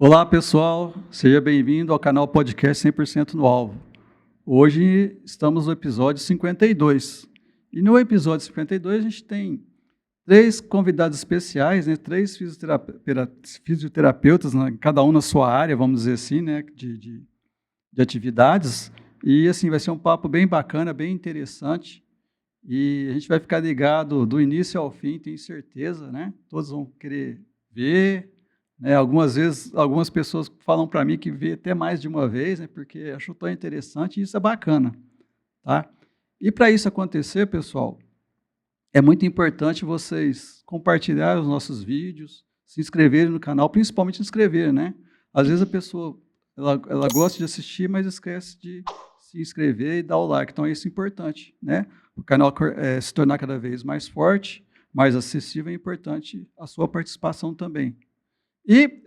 Olá, pessoal. Seja bem-vindo ao canal Podcast 100% no Alvo. Hoje estamos no episódio 52. E no episódio 52 a gente tem três convidados especiais, né? Três fisioterapeutas, né? Cada um na sua área, vamos dizer assim, né? de atividades. E assim, vai ser um papo bem bacana, bem interessante. E a gente vai ficar ligado do início ao fim, tenho certeza, né? Todos vão querer ver, né? Algumas vezes, algumas pessoas falam para mim que vê até mais de uma vez, né? Porque achou tão interessante e isso é bacana, tá? E para isso acontecer, pessoal, é muito importante vocês compartilharem os nossos vídeos, se inscreverem no canal, principalmente se inscrever, né? Às vezes a pessoa ela gosta de assistir, mas esquece de se inscrever e dar o like. Então, isso é importante, né? O canal se tornar cada vez mais forte, mais acessível, é importante a sua participação também. E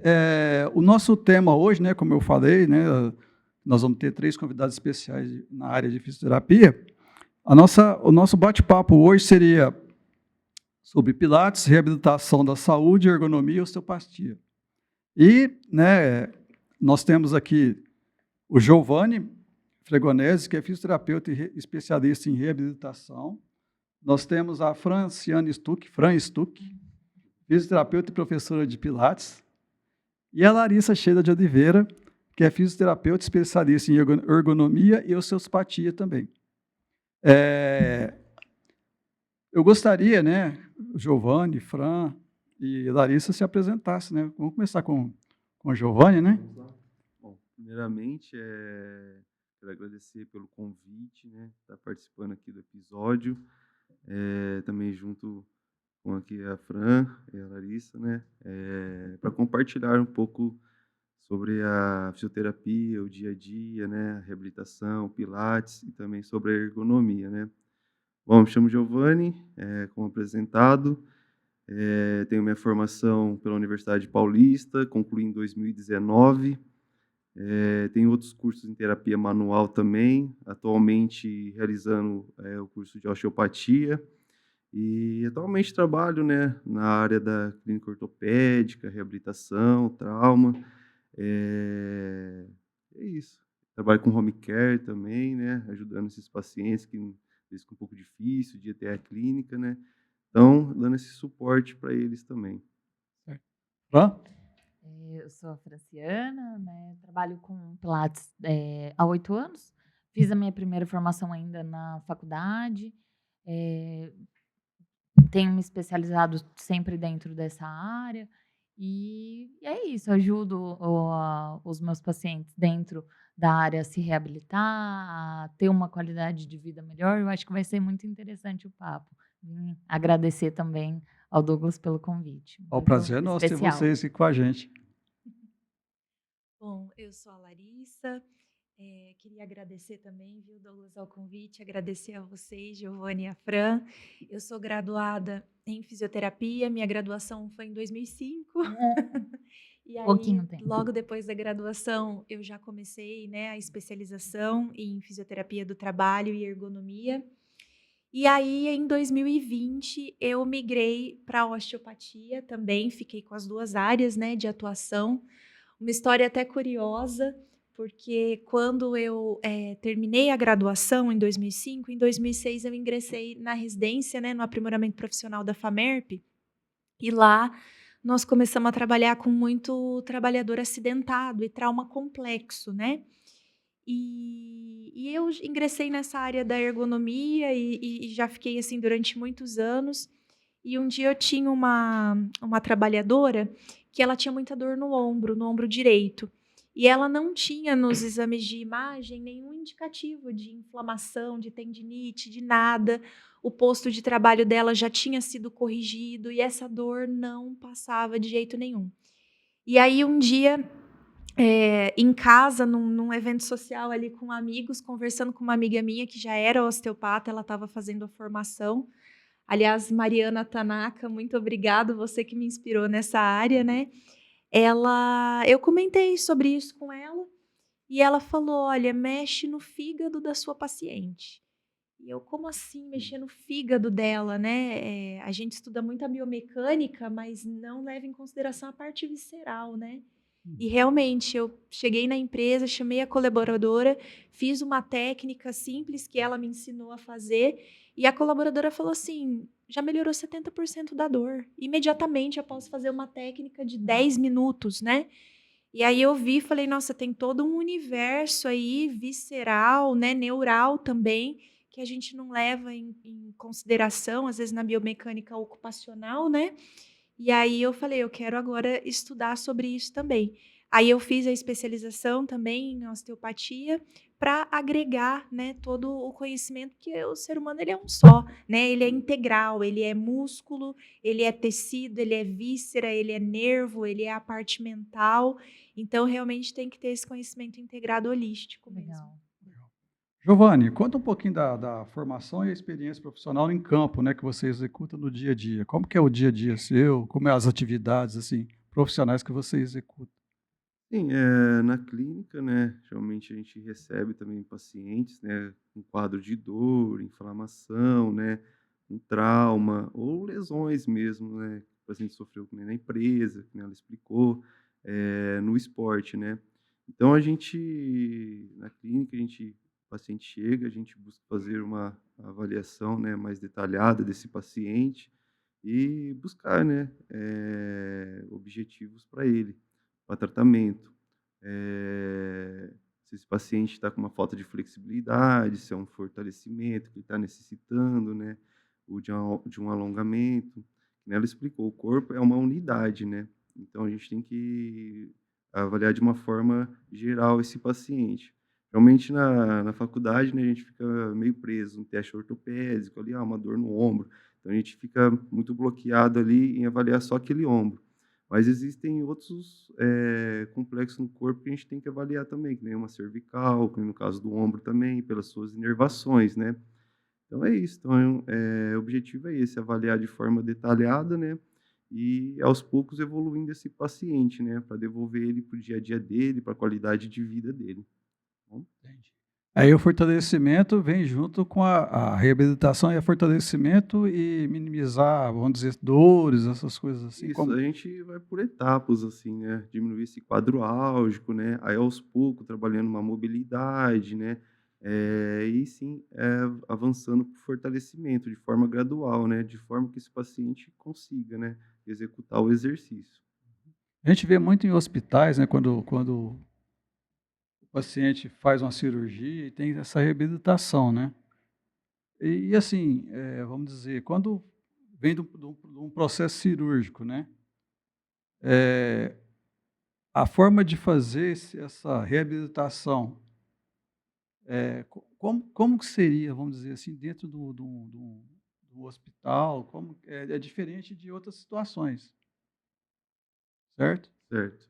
o nosso tema hoje, né, como eu falei, né, nós vamos ter três convidados especiais na área de fisioterapia. O nosso bate-papo hoje seria sobre Pilates, reabilitação da saúde, ergonomia e osteopatia. E né, nós temos aqui o Giovanni Fregonese, que é fisioterapeuta e especialista em reabilitação. Nós temos a Franciane Stuck, Fran Stuck, fisioterapeuta e professora de Pilates. E a Larissa Sheila de Oliveira, que é fisioterapeuta especialista em ergonomia e osteopatia também. Eu gostaria, né, Giovanni, Fran e Larissa se apresentassem, né? Vamos começar com o Giovanni, né? Bom, primeiramente, quero agradecer pelo convite, né, estar participando aqui do episódio, também junto com aqui a Fran e a Larissa, né, para compartilhar um pouco sobre a fisioterapia, o dia a dia, né, a reabilitação, pilates e também sobre a ergonomia, né. Bom, me chamo Giovanni, como apresentado, tenho minha formação pela Universidade Paulista, concluí em 2019. Tenho outros cursos em terapia manual também, atualmente realizando o curso de osteopatia e atualmente trabalho, né, na área da clínica ortopédica, reabilitação, trauma. É isso. Trabalho com home care também, né, ajudando esses pacientes que às vezes fica um pouco difícil de ir até a clínica, né. Então, dando esse suporte para eles também. Fran? Eu sou a Franciana, né, trabalho com Pilates, há 8 anos. Fiz a minha primeira formação ainda na faculdade, eh, tenho me especializado sempre dentro dessa área, e é isso, ajudo os meus pacientes dentro da área a se reabilitar, a ter uma qualidade de vida melhor. Eu acho que vai ser muito interessante o papo. Agradecer também ao Douglas pelo convite, O muito prazer é nosso ter especial. vocês aqui com a gente. Bom, eu sou a Larissa, queria agradecer também, viu, Douglas, ao convite, agradecer a vocês, Giovanni e a Fran. Eu sou graduada em fisioterapia, minha graduação foi em 2005. E aí, Pouquinho tempo. logo depois da graduação, eu já comecei, né, a especialização em fisioterapia do trabalho e ergonomia. E aí, em 2020, eu migrei para a osteopatia também, fiquei com as duas áreas, né, de atuação. Uma história até curiosa, porque quando eu terminei a graduação em 2005, em 2006 eu ingressei na residência, né, no aprimoramento profissional da FAMERP, e lá nós começamos a trabalhar com muito trabalhador acidentado e trauma complexo, né? E eu ingressei nessa área da ergonomia e já fiquei assim durante muitos anos. E um dia eu tinha uma trabalhadora que ela tinha muita dor no ombro direito. E ela não tinha nos exames de imagem nenhum indicativo de inflamação, de tendinite, de nada. O posto de trabalho dela já tinha sido corrigido e essa dor não passava de jeito nenhum. E aí um dia, em casa, num evento social ali com amigos, conversando com uma amiga minha que já era osteopata, ela estava fazendo a formação. Aliás, Mariana Tanaka, muito obrigada, você que me inspirou nessa área, né. Eu comentei sobre isso com ela, e ela falou: "Olha, mexe no fígado da sua paciente". E eu: "Como assim mexer no fígado dela, né?" A gente estuda muito a biomecânica, mas não leva em consideração a parte visceral, né. E realmente eu cheguei na empresa, chamei a colaboradora, fiz uma técnica simples que ela me ensinou a fazer, e a colaboradora falou assim: já melhorou 70% da dor. Imediatamente após fazer uma técnica de 10 minutos, né? E aí eu vi e falei: "Nossa, tem todo um universo aí visceral, né, neural também, que a gente não leva em consideração, às vezes, na biomecânica ocupacional, né". E aí eu falei: "Eu quero agora estudar sobre isso também". Aí eu fiz a especialização também em osteopatia para agregar, né, todo o conhecimento, porque o ser humano ele é um só, né, ele é integral, ele é músculo, ele é tecido, ele é víscera, ele é nervo, ele é a parte mental, então realmente tem que ter esse conhecimento integrado holístico mesmo. Legal. Giovanni, conta um pouquinho da formação e a experiência profissional em campo, né, que você executa no dia a dia. Como que é o dia a dia seu? Como é as atividades, assim, profissionais que você executa? Sim, na clínica, né, geralmente a gente recebe também pacientes, né, com quadro de dor, inflamação, né, um trauma ou lesões mesmo, né, que o paciente sofreu que nem na empresa, que nem ela explicou, no esporte, né. Então a gente, na clínica, o paciente chega, a gente busca fazer uma avaliação, né, mais detalhada desse paciente e buscar, né, objetivos para ele, para tratamento. Se esse paciente está com uma falta de flexibilidade, se é um fortalecimento que ele está necessitando, né, ou de um alongamento. Né, ela explicou, o corpo é uma unidade, né, então a gente tem que avaliar de uma forma geral esse paciente. Realmente na faculdade, né, a gente fica meio preso no teste ortopédico ali, uma dor no ombro, então a gente fica muito bloqueado ali em avaliar só aquele ombro. Mas existem outros, complexos no corpo que a gente tem que avaliar também, que nem uma cervical, que no caso do ombro também, pelas suas inervações, né. Então é isso, então, o objetivo é esse, avaliar de forma detalhada, né, e aos poucos evoluindo esse paciente, né, para devolver ele para o dia a dia dele, para a qualidade de vida dele. Tá bom? Entendi. Aí o fortalecimento vem junto com a reabilitação e fortalecimento e minimizar, vamos dizer, dores, essas coisas assim, Isso, como a gente vai por etapas, assim, né, diminuir esse quadro álgico, né, aí aos poucos trabalhando uma mobilidade, né, e sim, avançando para o fortalecimento de forma gradual, né, de forma que esse paciente consiga, né, executar o exercício. a gente vê muito em hospitais, né, quando o paciente faz uma cirurgia e tem essa reabilitação, né. E assim, vamos dizer, quando vem de um processo cirúrgico, né, eh, a forma de fazer essa reabilitação, como que seria, vamos dizer assim, dentro do hospital, como é diferente de outras situações, certo? Certo.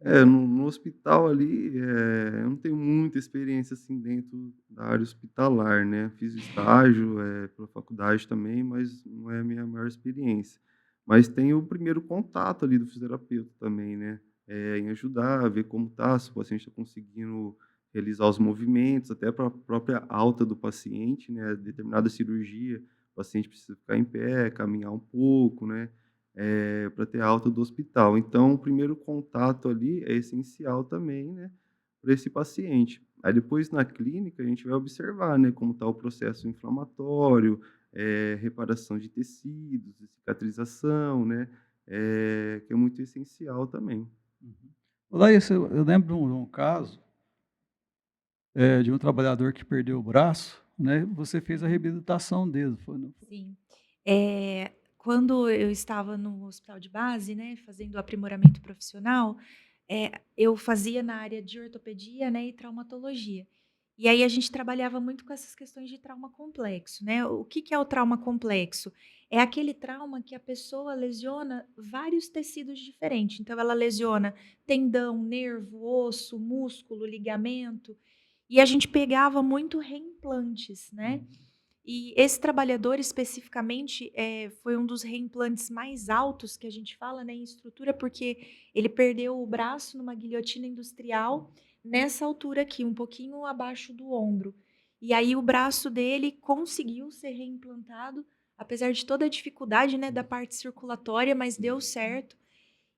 Eh, No hospital ali, eu não tenho muita experiência, assim, dentro da área hospitalar, né. Fiz estágio, pela faculdade também, mas não é a minha maior experiência. Mas tem o primeiro contato ali do fisioterapeuta também, né, em ajudar, ver como tá, se o paciente está conseguindo realizar os movimentos, até para a própria alta do paciente, né, determinada cirurgia, o paciente precisa ficar em pé, caminhar um pouco, né, para ter alta do hospital. Então, o primeiro contato ali é essencial também, né, para esse paciente. Aí depois na clínica a gente vai observar, né, como está o processo inflamatório, reparação de tecidos, cicatrização, né, que é muito essencial também. uhum. Laís, eu lembro de um caso, de um trabalhador que perdeu o braço, né, você fez a Uhum. reabilitação dele, foi não foi? Sim. Quando eu estava no hospital de base, né, fazendo aprimoramento profissional, eu fazia na área de ortopedia, né, e traumatologia. E aí a gente trabalhava muito com essas questões de trauma complexo, né. O que que é o trauma complexo? É aquele trauma que a pessoa lesiona vários tecidos diferentes. Então ela lesiona tendão, nervo, osso, músculo, ligamento, e a gente pegava muito reimplantes, né. Uhum. E esse trabalhador especificamente, foi um dos reimplantes mais altos que a gente fala, né, em estrutura, porque ele perdeu o braço numa guilhotina industrial, nessa altura aqui, um pouquinho abaixo do ombro. E aí o braço dele conseguiu ser reimplantado, apesar de toda a dificuldade, né, da parte circulatória, mas deu certo.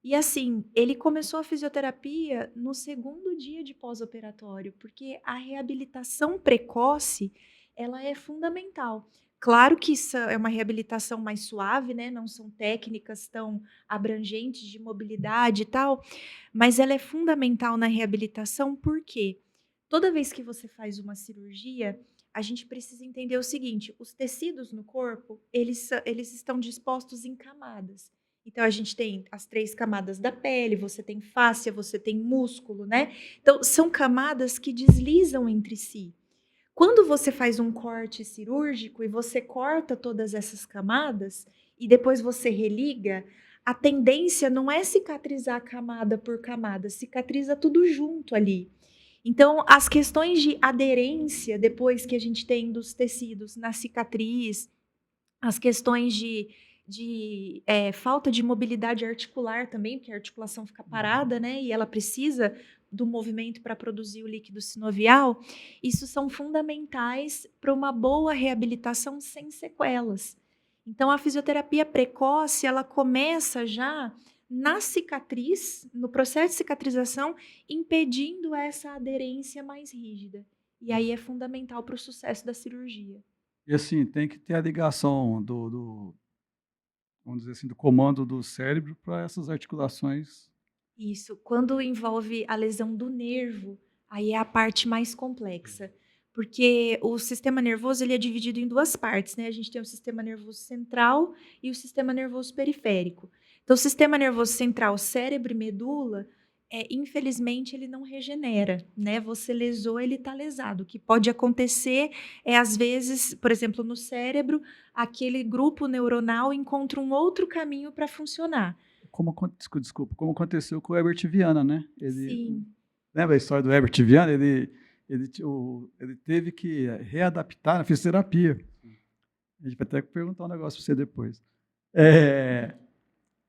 E assim, ele começou a fisioterapia no segundo dia de pós-operatório, porque a reabilitação precoce, ela é fundamental. Claro que isso é uma reabilitação mais suave, né? Não são técnicas tão abrangentes de mobilidade e tal, mas ela é fundamental na reabilitação porque toda vez que você faz uma cirurgia, a gente precisa entender o seguinte: os tecidos no corpo, eles estão dispostos em camadas. Então, a gente tem as 3 camadas da pele, você tem fáscia, você tem músculo, né? Então, são camadas que deslizam entre si. Quando você faz um corte cirúrgico e você corta todas essas camadas e depois você religa, a tendência não é cicatrizar camada por camada, cicatriza tudo junto ali. Então, as questões de aderência, depois que a gente tem dos tecidos na cicatriz, as questões de falta de mobilidade articular também, porque a articulação fica parada, né? E ela precisa do movimento para produzir o líquido sinovial. Isso são fundamentais para uma boa reabilitação sem sequelas. Então, a fisioterapia precoce, ela começa já na cicatriz, no processo de cicatrização, impedindo essa aderência mais rígida. E aí é fundamental para o sucesso da cirurgia. E assim, tem que ter a ligação vamos dizer assim, do comando do cérebro para essas articulações. Isso, quando envolve a lesão do nervo, aí é a parte mais complexa, porque o sistema nervoso ele é dividido em 2 partes, né, a gente tem o sistema nervoso central e o sistema nervoso periférico. Então o sistema nervoso central, cérebro e medula, infelizmente ele não regenera, né, você lesou, ele está lesado. O que pode acontecer é, às vezes, por exemplo, no cérebro, aquele grupo neuronal encontra um outro caminho para funcionar. Desculpa, como aconteceu com o Herbert Viana, né? Ele, Sim. lembra a história do Herbert Viana? Ele teve que readaptar na fisioterapia. A gente vai até perguntar um negócio para você depois.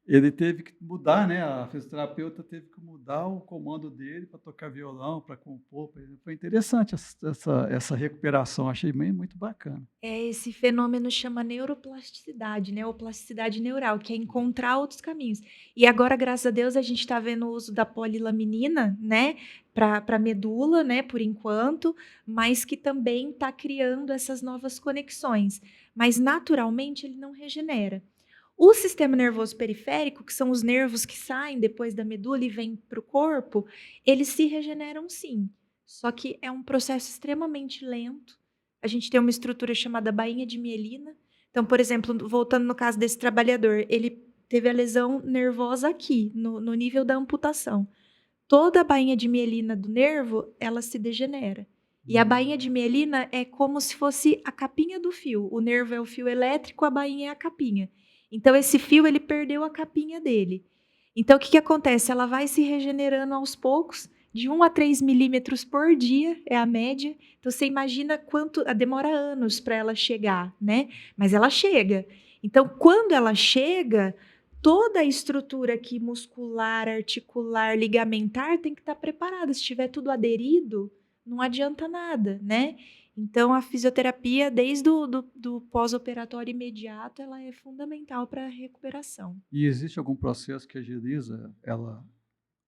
Ele teve que mudar, né? A fisioterapeuta teve que mudar o comando dele para tocar violão, para compor. Foi interessante essa recuperação, achei muito bacana. Esse fenômeno chama neuroplasticidade, né, ou plasticidade neural, que é encontrar outros caminhos. E agora, graças a Deus, a gente está vendo o uso da polilaminina, né, para medula, né, por enquanto, mas que também está criando essas novas conexões. Mas, naturalmente, ele não regenera. O sistema nervoso periférico, que são os nervos que saem depois da medula e vêm para o corpo, eles se regeneram sim. Só que é um processo extremamente lento. A gente tem uma estrutura chamada bainha de mielina. Então, por exemplo, voltando no caso desse trabalhador, ele teve a lesão nervosa aqui, no nível da amputação. Toda a bainha de mielina do nervo, ela se degenera. E a bainha de mielina é como se fosse a capinha do fio. O nervo é o fio elétrico, a bainha é a capinha. Então, esse fio, ele perdeu a capinha dele. Então, o que acontece? Ela vai se regenerando aos poucos, de 1 a 3 milímetros por dia, é a média. Então, você imagina quanto... Demora anos para ela chegar, né? Mas ela chega. Então, quando ela chega, toda a estrutura aqui, muscular, articular, ligamentar, tem que estar preparada. Se estiver tudo aderido, não adianta nada, né? Então, a fisioterapia, desde do pós-operatório imediato, ela é fundamental para a recuperação. E existe algum processo que agiliza ela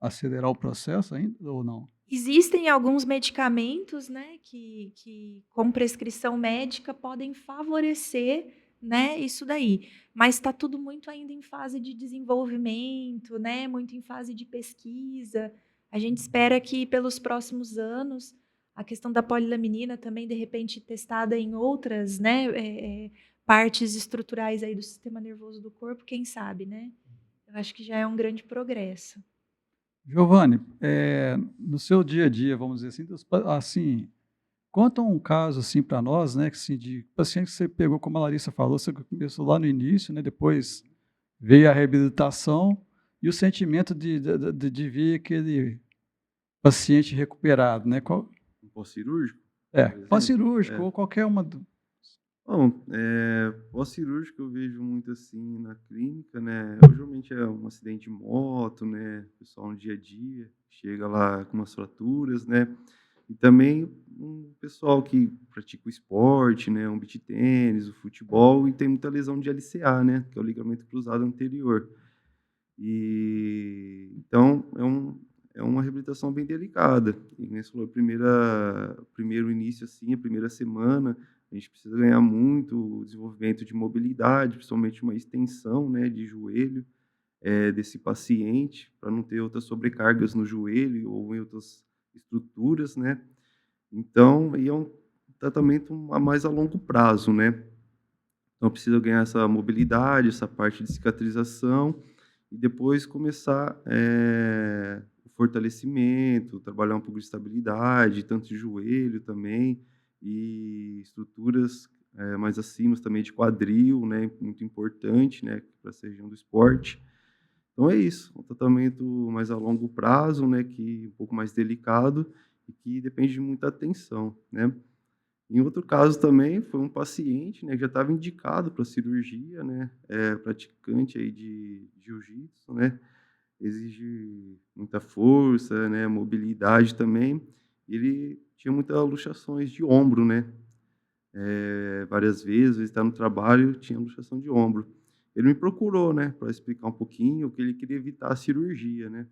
acelerar o processo ainda ou não? Existem alguns medicamentos, né, que com prescrição médica podem favorecer, né, isso daí. Mas está tudo muito ainda em fase de desenvolvimento, né, muito em fase de pesquisa. A gente espera que pelos próximos anos a questão da polilaminina também, de repente, testada em outras, né, partes estruturais aí do sistema nervoso do corpo, quem sabe, né? Eu acho que já é um grande progresso. Giovanni, no seu dia a dia, vamos dizer assim, conta um caso assim para nós, né, que, assim, de paciente que você pegou, como a Larissa falou, você começou lá no início, né, depois veio a reabilitação e o sentimento de ver aquele paciente recuperado, né? Um pós-cirúrgico, por exemplo? Pós-cirúrgico ou qualquer uma. Bom, pós-cirúrgico eu vejo muito assim na clínica, né? Geralmente é um acidente de moto, né? O pessoal no dia a dia chega lá com umas fraturas, né? E também um pessoal que pratica o esporte, né? Um beach tênis, o futebol e tem muita lesão de LCA, né? Que é o ligamento cruzado anterior. E então é uma reabilitação bem delicada. E nem você falou, primeiro início, assim, a primeira semana, a gente precisa ganhar muito desenvolvimento de mobilidade, principalmente uma extensão, né, de joelho, desse paciente, para não ter outras sobrecargas no joelho ou em outras estruturas, né. Então, e é um tratamento a mais a longo prazo, né. Então precisa ganhar essa mobilidade, essa parte de cicatrização e depois começar, o fortalecimento, trabalhar um pouco de estabilidade, tanto de joelho também, e estruturas, mais acima também de quadril, né, muito importante, né, para essa região do esporte. Então é isso, um tratamento mais a longo prazo, né, que um pouco mais delicado e que depende de muita atenção, né. Em outro caso também, foi um paciente, né, que já estava indicado para cirurgia, né, praticante aí de jiu-jitsu, né, exige muita força, né, mobilidade também. Ele tinha muitas luxações de ombro, né, várias vezes, está no trabalho, tinha luxação de ombro. Ele me procurou, né, para explicar um pouquinho que ele queria evitar a cirurgia, né.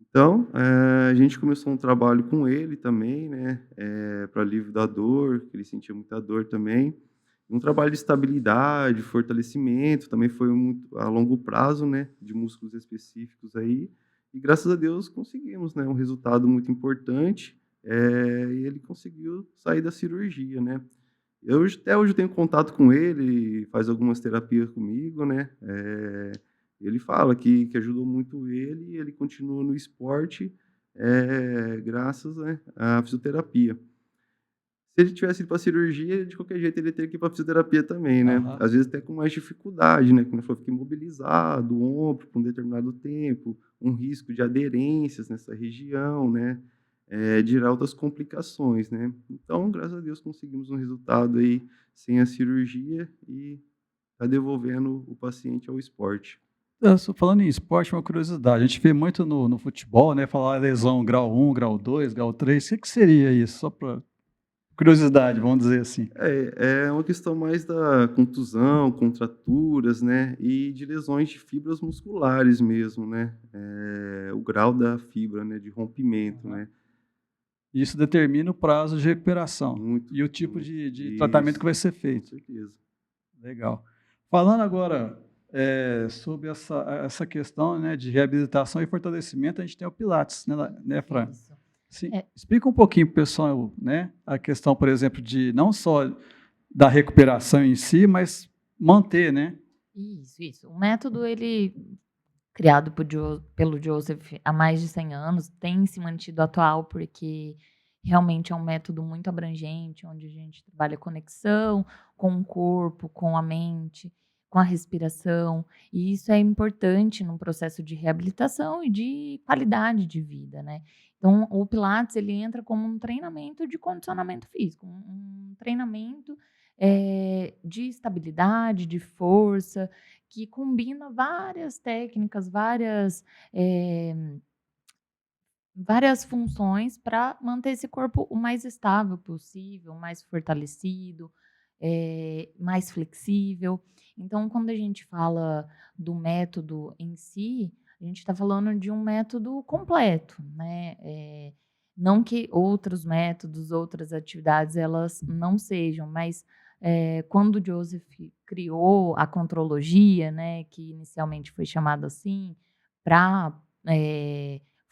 Então, a gente começou um trabalho com ele também, né, para alívio da dor, que ele sentia muita dor também. Um trabalho de estabilidade, fortalecimento, também foi muito a longo prazo, né, de músculos específicos aí, e graças a Deus conseguimos, né, um resultado muito importante, e ele conseguiu sair da cirurgia, né. Até hoje eu tenho contato com ele, faz algumas terapias comigo, né, ele fala que ajudou muito ele e ele continua no esporte, graças, né, à fisioterapia. Se ele tivesse ido pra cirurgia, de qualquer jeito ele teria que ir pra fisioterapia também, né. Aham. Às vezes até com mais dificuldade, né, como ele falou, fica imobilizado, o ombro por um determinado tempo, um risco de aderências nessa região, né, de gerar outras complicações, né. Então, graças a Deus, conseguimos um resultado aí sem a cirurgia e tá devolvendo o paciente ao esporte. Só falando em esporte, uma curiosidade, a gente vê muito no futebol, né, falar lesão grau 1, grau 2, grau 3, o que que seria isso? Só para curiosidade, vamos dizer assim. É uma questão mais da contusão, contraturas, né, e de lesões de fibras musculares mesmo, né, o grau da fibra, né, de rompimento, Aham. né, Isso determina o prazo de recuperação muito, e o tipo muito. de tratamento que Isso, vai ser com feito. certeza. Legal. Falando agora, sobre essa questão, né, de reabilitação e fortalecimento, a gente tem o Pilates, né, Fran? Isso. Sim. É, Explica um pouquinho para o pessoal, né, a questão, por exemplo, de não só da recuperação em si, mas manter, né? isso. O método, ele criado pelo Joseph há mais de 100 anos, tem se mantido atual, porque realmente é um método muito abrangente, onde a gente trabalha conexão com o corpo, com a mente, com a respiração, e isso é importante num processo de reabilitação e de qualidade de vida, né. Então, o Pilates, ele entra como um treinamento de condicionamento físico, um treinamento, de estabilidade, de força, que combina várias técnicas, eh, várias funções para manter esse corpo o mais estável possível, mais fortalecido, mais flexível. Então, quando a gente fala do método em si, a gente está falando de um método completo, né? Não que outros métodos, outras atividades, elas não sejam, mas quando o Joseph criou a contrologia, né, que inicialmente foi chamado assim, para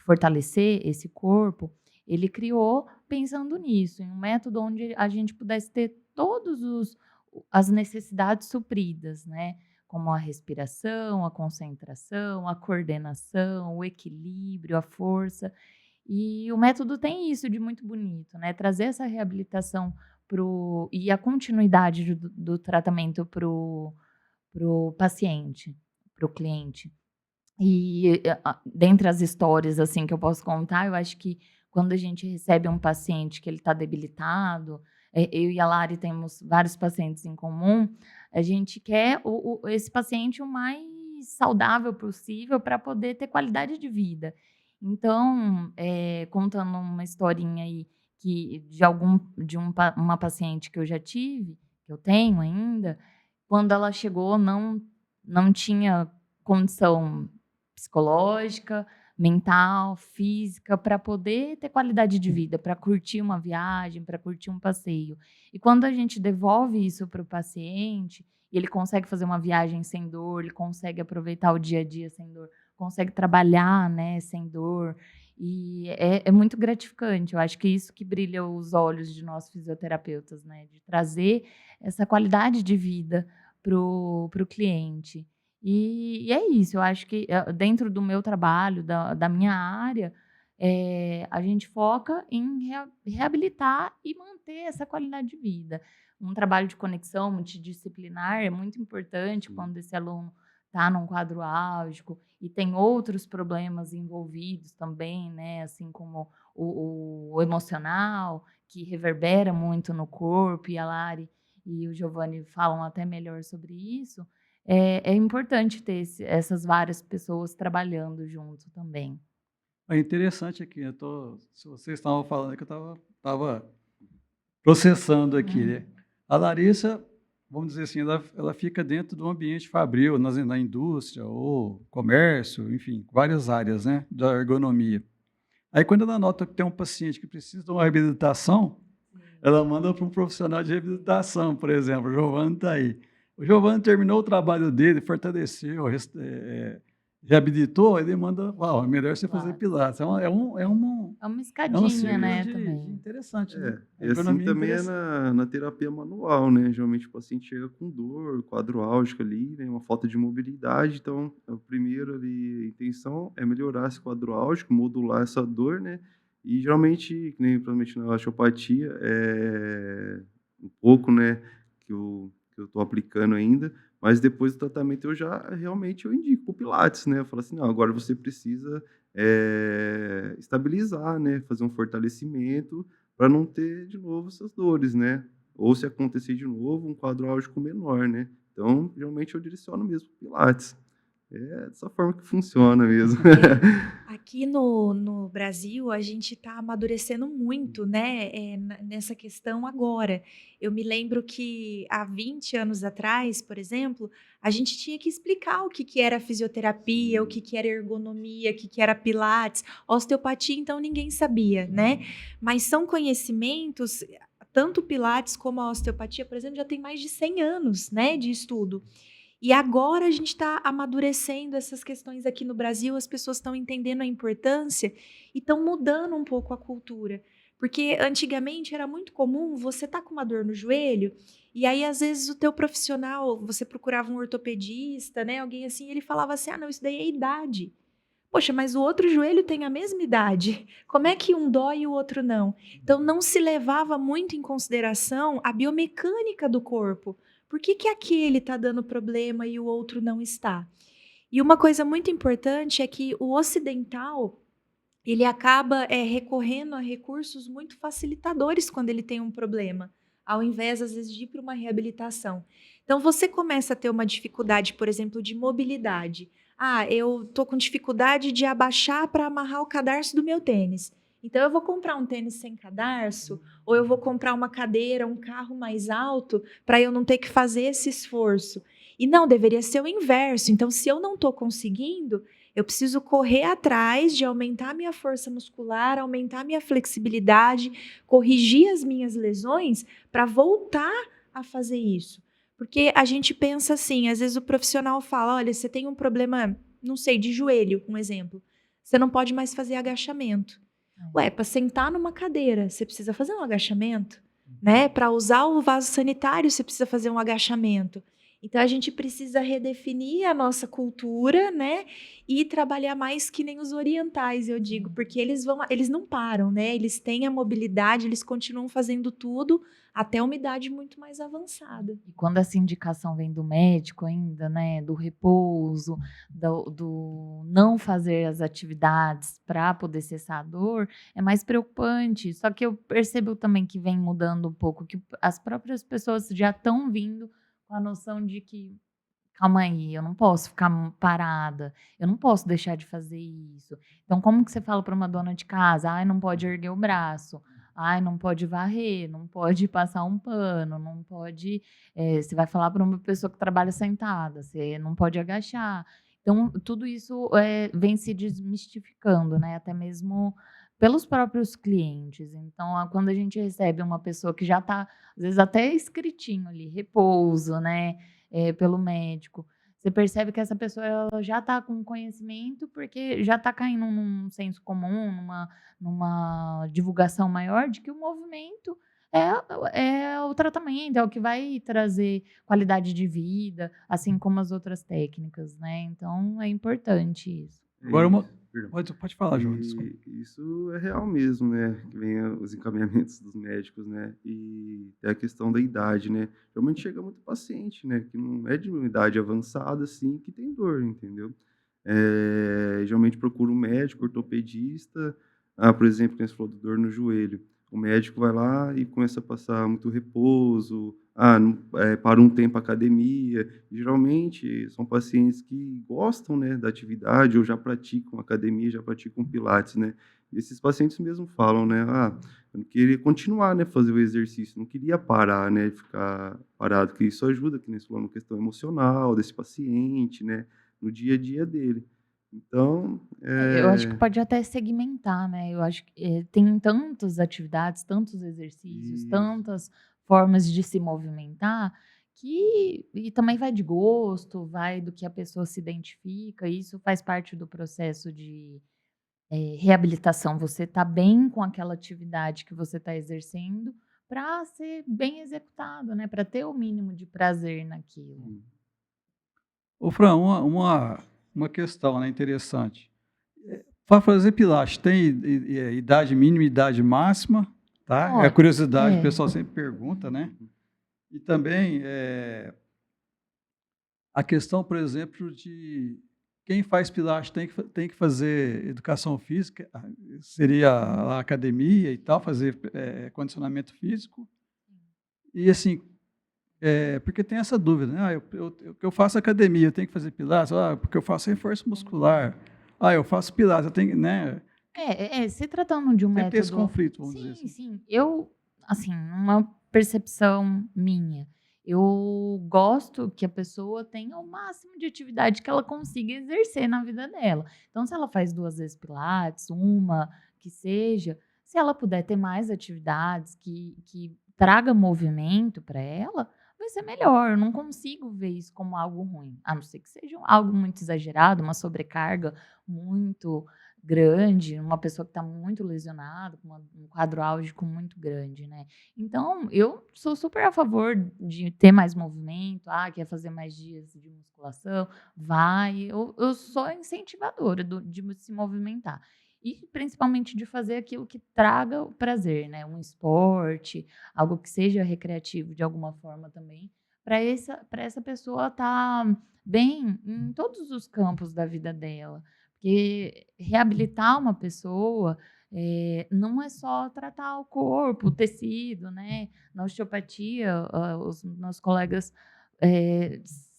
fortalecer esse corpo, ele criou pensando nisso, em um método onde a gente pudesse ter todos os as necessidades supridas, né, como a respiração, a concentração, a coordenação, o equilíbrio, a força. E o método tem isso de muito bonito, né, trazer essa reabilitação e a continuidade do tratamento para o paciente, para o cliente. E, dentre as histórias, assim, que eu posso contar, eu acho que quando a gente recebe um paciente que ele está debilitado, eu e a Lari temos vários pacientes em comum, a gente quer esse paciente o mais saudável possível para poder ter qualidade de vida. Então, contando uma historinha aí que uma paciente que eu já tive, que eu tenho ainda, quando ela chegou não tinha condição psicológica, mental, física, para poder ter qualidade de vida, para curtir uma viagem, para curtir um passeio. E quando a gente devolve isso para o paciente, e ele consegue fazer uma viagem sem dor, ele consegue aproveitar o dia a dia sem dor, consegue trabalhar, né, sem dor. E é muito gratificante. Eu acho que isso que brilha os olhos de nós fisioterapeutas, né, de trazer essa qualidade de vida pro cliente. E é isso, eu acho que dentro do meu trabalho, da minha área, a gente foca em reabilitar e manter essa qualidade de vida. Um trabalho de conexão multidisciplinar é muito importante Sim. quando esse aluno está num quadro álgico e tem outros problemas envolvidos também, né? Assim como o emocional, que reverbera muito no corpo, e a Lari e o Giovanni falam até melhor sobre isso. É importante ter essas várias pessoas trabalhando junto também. É interessante aqui, se vocês estavam falando que eu estava processando aqui, né? A Larissa, vamos dizer assim, ela fica dentro do ambiente fabril, na indústria ou comércio, enfim, várias áreas, né, da ergonomia. Aí, quando ela nota que tem um paciente que precisa de uma reabilitação, ela manda para um profissional de reabilitação, por exemplo. O Giovanni está aí. O Giovanni terminou o trabalho dele, fortaleceu, reabilitou, ele manda, uau, é melhor você fazer Claro. pilates. É uma É um escadinha, círculo né, de também. interessante, né? A E assim ergonomia é também é interessante. na terapia manual, né? Geralmente o paciente chega com dor, quadro álgico ali, né? Uma falta de mobilidade. Então, o primeiro ali, a intenção é melhorar esse quadro álgico, modular essa dor, né? E geralmente, que nem provavelmente na osteopatia, é um pouco, né? Que eu estou aplicando ainda, mas depois do tratamento eu já realmente eu indico o Pilates, né? Eu falo assim, não, agora você precisa estabilizar, né? Fazer um fortalecimento para não ter de novo essas dores, né? Ou se acontecer de novo, um quadro álgico menor, né? Então, geralmente eu direciono mesmo pro Pilates. É dessa forma que funciona mesmo. Aqui no Brasil, a gente está amadurecendo muito, né, nessa questão agora. Eu me lembro que há 20 anos atrás, por exemplo, a gente tinha que explicar o que que era fisioterapia, o que que era ergonomia, o que que era pilates, osteopatia, então ninguém sabia, né? Mas são conhecimentos, tanto o pilates como a osteopatia, por exemplo, já tem mais de 100 anos, né, de estudo. E agora a gente está amadurecendo essas questões aqui no Brasil, as pessoas estão entendendo a importância e estão mudando um pouco a cultura. Porque antigamente era muito comum você estar com uma dor no joelho e aí às vezes o teu profissional, você procurava um ortopedista, né, alguém assim, e ele falava assim: "Ah, não, isso daí é idade". Poxa, mas o outro joelho tem a mesma idade. Como é que um dói e o outro não? Então não se levava muito em consideração a biomecânica do corpo. Por que que aquele está dando problema e o outro não está? E uma coisa muito importante é que o ocidental, ele acaba recorrendo a recursos muito facilitadores quando ele tem um problema, ao invés, às vezes, de ir para uma reabilitação. Então, você começa a ter uma dificuldade, por exemplo, de mobilidade. Ah, eu estou com dificuldade de abaixar para amarrar o cadarço do meu tênis. Então, eu vou comprar um tênis sem cadarço, ou eu vou comprar uma cadeira, um carro mais alto, para eu não ter que fazer esse esforço. E não, deveria ser o inverso. Então, se eu não estou conseguindo, eu preciso correr atrás de aumentar minha força muscular, aumentar minha flexibilidade, corrigir as minhas lesões para voltar a fazer isso. Porque a gente pensa assim, às vezes o profissional fala: olha, você tem um problema, não sei, de joelho, um exemplo. Você não pode mais fazer agachamento. Ué, para sentar numa cadeira, você precisa fazer um agachamento, né? Para usar o vaso sanitário, você precisa fazer um agachamento. Então a gente precisa redefinir a nossa cultura, né? E trabalhar mais que nem os orientais, eu digo, porque eles não param, né? Eles têm a mobilidade, eles continuam fazendo tudo até uma idade muito mais avançada. E quando essa indicação vem do médico ainda, né, do repouso, do não fazer as atividades para poder cessar a dor, é mais preocupante. Só que eu percebo também que vem mudando um pouco, que as próprias pessoas já estão vindo com a noção de que calma aí, eu não posso ficar parada, eu não posso deixar de fazer isso. Então, como que você fala para uma dona de casa? Ai, não pode erguer o braço. Ai, não pode varrer, não pode passar um pano, não pode. Você vai falar para uma pessoa que trabalha sentada, você não pode agachar. Então, tudo isso vem se desmistificando, né? Até mesmo pelos próprios clientes. Então, quando a gente recebe uma pessoa que já está, às vezes, até escritinho ali, repouso, né? Pelo médico. Você percebe que essa pessoa ela já está com conhecimento, porque já está caindo num senso comum, numa divulgação maior de que o movimento é o tratamento, é o que vai trazer qualidade de vida, assim como as outras técnicas, né? Então é importante isso. É Agora, isso. Perdão. pode falar, João, desculpa. E isso é real mesmo, né? Que vem os encaminhamentos dos médicos, né? E tem a questão da idade, né? Realmente chega muito paciente, né? Que não é de uma idade avançada, assim, que tem dor, entendeu? Geralmente procura um médico, ortopedista. Por exemplo, quem você falou do dor no joelho. O médico vai lá e começa a passar muito repouso, para um tempo a academia. Geralmente são pacientes que gostam, né, da atividade ou já praticam academia, já praticam pilates, né. E esses pacientes mesmo falam, né: eu não queria continuar, né, fazer o exercício, não queria parar, né, ficar parado", que isso ajuda, que nem você falou, na questão emocional desse paciente, né, no dia a dia dele. Então, Eu acho que pode até segmentar, né? Eu acho que tem tantas atividades, tantos exercícios, isso. tantas formas de se movimentar, e também vai de gosto, vai do que a pessoa se identifica, e isso faz parte do processo de reabilitação. Você está bem com aquela atividade que você está exercendo para ser bem executado, né? Para ter o mínimo de prazer naquilo. Ô, Fran, uma questão, né, interessante. Para fazer pilates, tem idade mínima e idade máxima, tá? É a Olha, curiosidade, o é. pessoal sempre pergunta, né? E também a questão, por exemplo, de quem faz pilates tem que fazer educação física, seria a academia e tal, fazer condicionamento físico. E assim, porque tem essa dúvida, né? Eu faço academia, eu tenho que fazer pilates, porque eu faço reforço muscular. Eu faço pilates, eu tenho, né? Se tratando de um Sempre tem esse método. conflito, vamos dizer Sim, assim. sim. Eu, assim, uma percepção minha, eu gosto que a pessoa tenha o máximo de atividade que ela consiga exercer na vida dela. Então, se ela faz 2 vezes pilates, uma que seja, se ela puder ter mais atividades que traga movimento para ela, vai ser melhor. Eu não consigo ver isso como algo ruim, a não ser que seja algo muito exagerado, uma sobrecarga muito grande, uma pessoa que está muito lesionada, com um quadro álgico muito grande, né. Então, eu sou super a favor de ter mais movimento, quer fazer mais dias de musculação, vai. Eu sou incentivadora de se movimentar. E principalmente de fazer aquilo que traga o prazer, né, um esporte, algo que seja recreativo de alguma forma também, para essa pessoa estar bem em todos os campos da vida dela. Porque reabilitar uma pessoa, não é só tratar o corpo, o tecido, né. Na osteopatia, os meus colegas,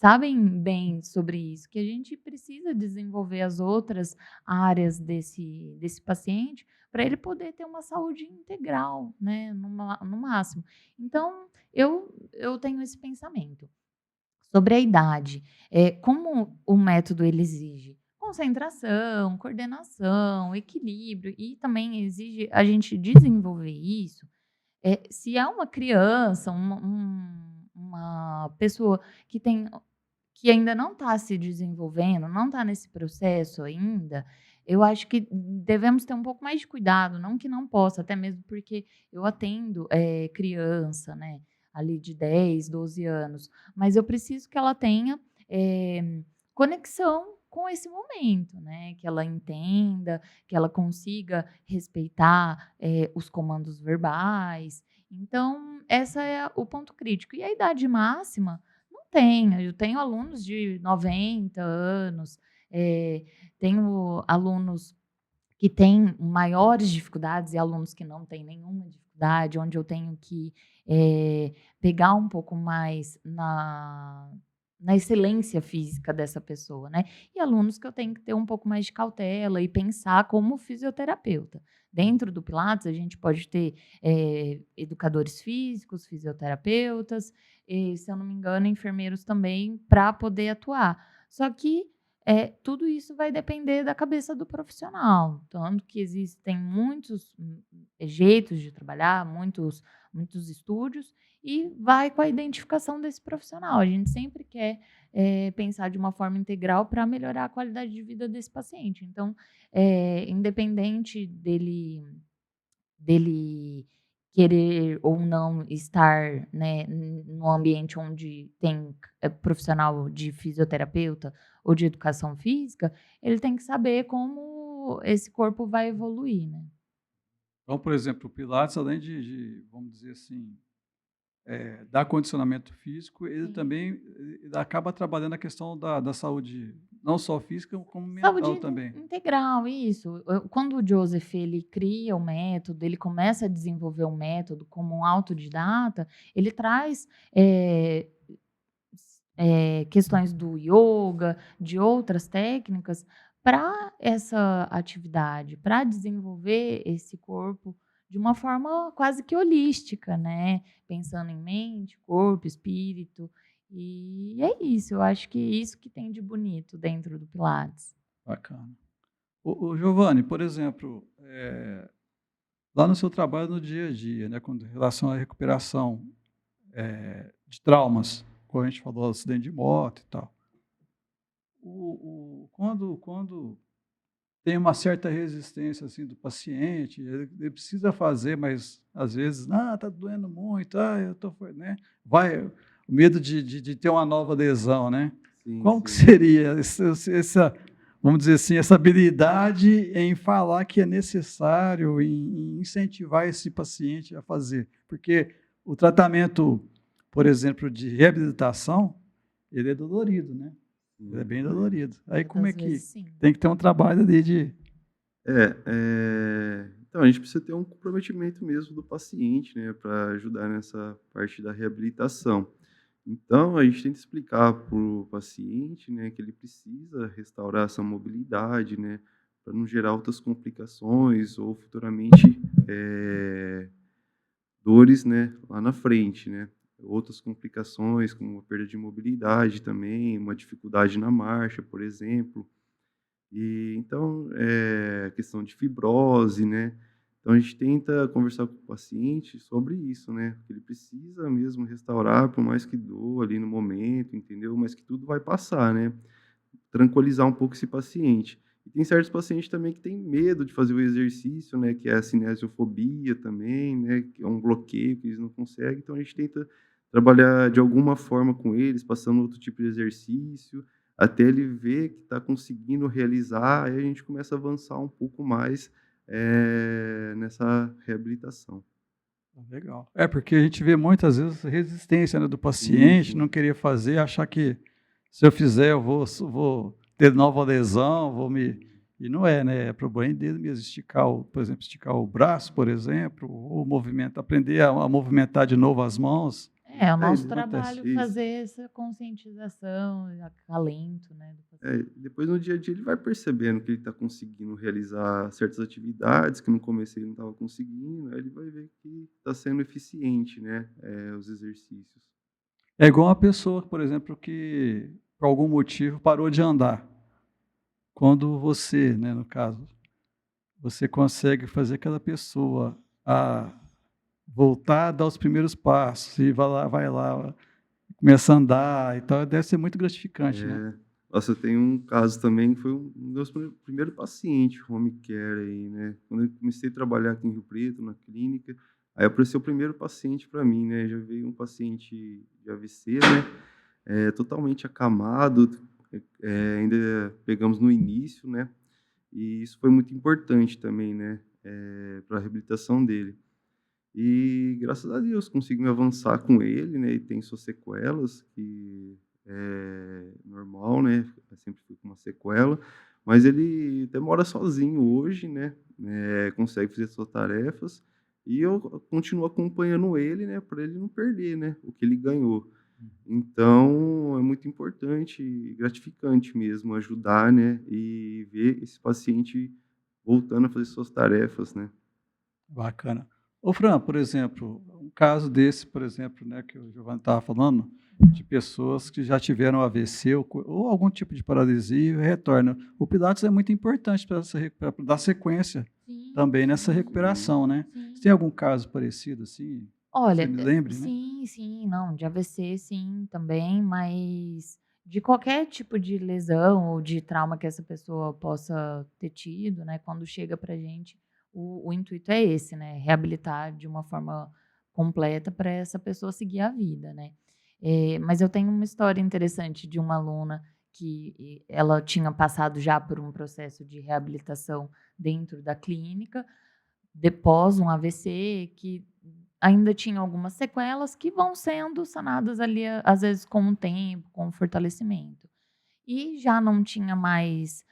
sabem bem sobre isso, que a gente precisa desenvolver as outras áreas desse paciente, para ele poder ter uma saúde integral, né, no máximo. Então, eu tenho esse pensamento. Sobre a idade, como o método ele exige concentração, coordenação, equilíbrio e também exige a gente desenvolver isso, se é uma criança, uma pessoa que ainda não está se desenvolvendo, não está nesse processo ainda, eu acho que devemos ter um pouco mais de cuidado, não que não possa, até mesmo porque eu atendo, criança, né, ali de 10, 12 anos, mas eu preciso que ela tenha, conexão com esse momento, né, que ela entenda, que ela consiga respeitar, os comandos verbais. Então, essa é o ponto crítico. E a idade máxima não tem. Eu tenho alunos de 90 anos, eh, tenho alunos que têm maiores dificuldades e alunos que não têm nenhuma dificuldade, onde eu tenho que, pegar um pouco mais na excelência física dessa pessoa, né. E alunos que eu tenho que ter um pouco mais de cautela e pensar como fisioterapeuta. Dentro do pilates, a gente pode ter, educadores físicos, fisioterapeutas, e, se eu não me engano, enfermeiros também, para poder atuar. Só que tudo isso vai depender da cabeça do profissional. Tanto que existem muitos jeitos de trabalhar, muitos estúdios, e vai com a identificação desse profissional. A gente sempre quer pensar de uma forma integral para melhorar a qualidade de vida desse paciente. Então, independente dele querer ou não estar, né, num ambiente onde tem profissional de fisioterapeuta ou de educação física, ele tem que saber como esse corpo vai evoluir, né. Então, por exemplo, o Pilates, além vamos dizer assim, dar condicionamento físico, ele Sim. também ele acaba trabalhando a questão da saúde, não só física, como Saúde mental também. integral, isso. Quando o Joseph ele cria o método, ele começa a desenvolver o método como um autodidata, ele traz questões do yoga, de outras técnicas, para essa atividade, para desenvolver esse corpo de uma forma quase que holística, né? Pensando em mente, corpo, espírito. E é isso, eu acho que isso que tem de bonito dentro do Pilates. Bacana. Ô, Giovanni, por exemplo, lá no seu trabalho no dia a dia, né, com relação à recuperação de traumas, como a gente falou, acidente de moto e tal, quando tem uma certa resistência assim do paciente, ele precisa fazer, mas às vezes, tá doendo muito, eu tô, né? Vai, o medo de ter uma nova lesão, né? Sim, Como que sim. seria essa, vamos dizer assim, essa habilidade em falar que é necessário, em incentivar esse paciente a fazer? Porque o tratamento, por exemplo, de reabilitação, ele é dolorido, né? Ele é bem dolorido. Aí como é Muitas que vezes, sim. tem que ter um trabalho ali de... Então a gente precisa ter um comprometimento mesmo do paciente, né, para ajudar nessa parte da reabilitação. Então a gente tenta explicar para o paciente, né, que ele precisa restaurar essa mobilidade, né, para não gerar outras complicações ou futuramente dores, né, lá na frente, né. Outras complicações, como a perda de mobilidade também, uma dificuldade na marcha, por exemplo. E então, questão de fibrose, né. Então a gente tenta conversar com o paciente sobre isso, né, que ele precisa mesmo restaurar, por mais que doa ali no momento, entendeu, mas que tudo vai passar, né. Tranquilizar um pouco esse paciente. E tem certos pacientes também que têm medo de fazer o exercício, né, que é a cinesiofobia também, né, que é um bloqueio que eles não conseguem, então a gente tenta trabalhar de alguma forma com eles, passando outro tipo de exercício, até ele ver que está conseguindo realizar, aí a gente começa a avançar um pouco mais, nessa reabilitação. Legal. Porque a gente vê muitas vezes resistência, né, do Sim, paciente, sim. não querer fazer, achar que se eu fizer eu vou ter nova lesão, vou me... E não é, né? É problema dele mesmo esticar, por exemplo, esticar o braço, por exemplo, ou aprender a movimentar de novo as mãos. É o nosso Acontece. trabalho Isso. fazer essa conscientização, acalento, né, do paciente. Depois no dia a dia ele vai percebendo que ele está conseguindo realizar certas atividades que no começo ele não estava conseguindo, aí ele vai ver que está sendo eficiente, né, os exercícios. É igual uma pessoa, por exemplo, que por algum motivo parou de andar. Quando você, né, no caso, você consegue fazer aquela pessoa a voltar a dar os primeiros passos e vai lá, começa a andar e tal, deve ser muito gratificante, né? Nossa, eu tenho um caso também que foi um dos meus primeiro paciente home care aí, né. Quando eu comecei a trabalhar aqui em Rio Preto, na clínica, aí apareceu o primeiro paciente para mim, né, já veio um paciente de AVC, né, totalmente acamado, ainda pegamos no início, né, e isso foi muito importante também, né, pra reabilitação dele. E graças a Deus conseguimos avançar com ele, né, e tem suas sequelas, que é normal, né, sempre fica uma sequela, mas ele até mora sozinho hoje, né, consegue fazer suas tarefas, e eu continuo acompanhando ele, né, para ele não perder, né, o que ele ganhou. Então é muito importante e gratificante mesmo ajudar, né, e ver esse paciente voltando a fazer suas tarefas, né. Bacana. Ô Fran, por exemplo, um caso desse, por exemplo, né, que o Giovanni estava falando, de pessoas que já tiveram AVC ou algum tipo de paralisia e retornam. O Pilates é muito importante para dar sequência Sim, também nessa sim, recuperação, né? Você sim. tem algum caso parecido assim? Você Olha, me lembre, né? sim, não, de AVC sim, também, mas de qualquer tipo de lesão ou de trauma que essa pessoa possa ter tido, né, quando chega pra gente, o intuito é esse, né, reabilitar de uma forma completa para essa pessoa seguir a vida, né. Mas eu tenho uma história interessante de uma aluna que ela tinha passado já por um processo de reabilitação dentro da clínica, depois um AVC, que ainda tinha algumas sequelas que vão sendo sanadas ali, às vezes com o tempo, com o fortalecimento. E já não tinha mais,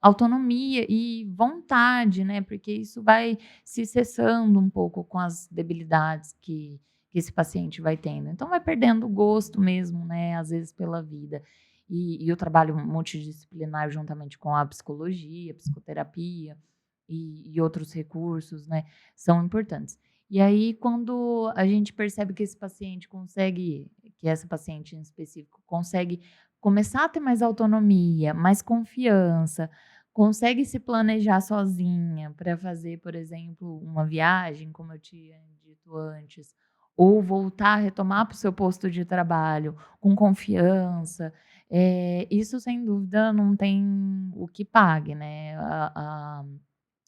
autonomia e vontade, né, porque isso vai se cessando um pouco com as debilidades que esse paciente vai tendo. Então vai perdendo o gosto mesmo, né, às vezes pela vida. E o trabalho multidisciplinar juntamente com a psicologia, psicoterapia e outros recursos, né, são importantes. E aí quando a gente percebe que esse paciente consegue que essa paciente em específico consegue começar a ter mais autonomia, mais confiança, consegue se planejar sozinha para fazer, por exemplo, uma viagem, como eu tinha dito antes, ou voltar, retomar para o seu posto de trabalho com confiança, isso sem dúvida não tem o que pague, né.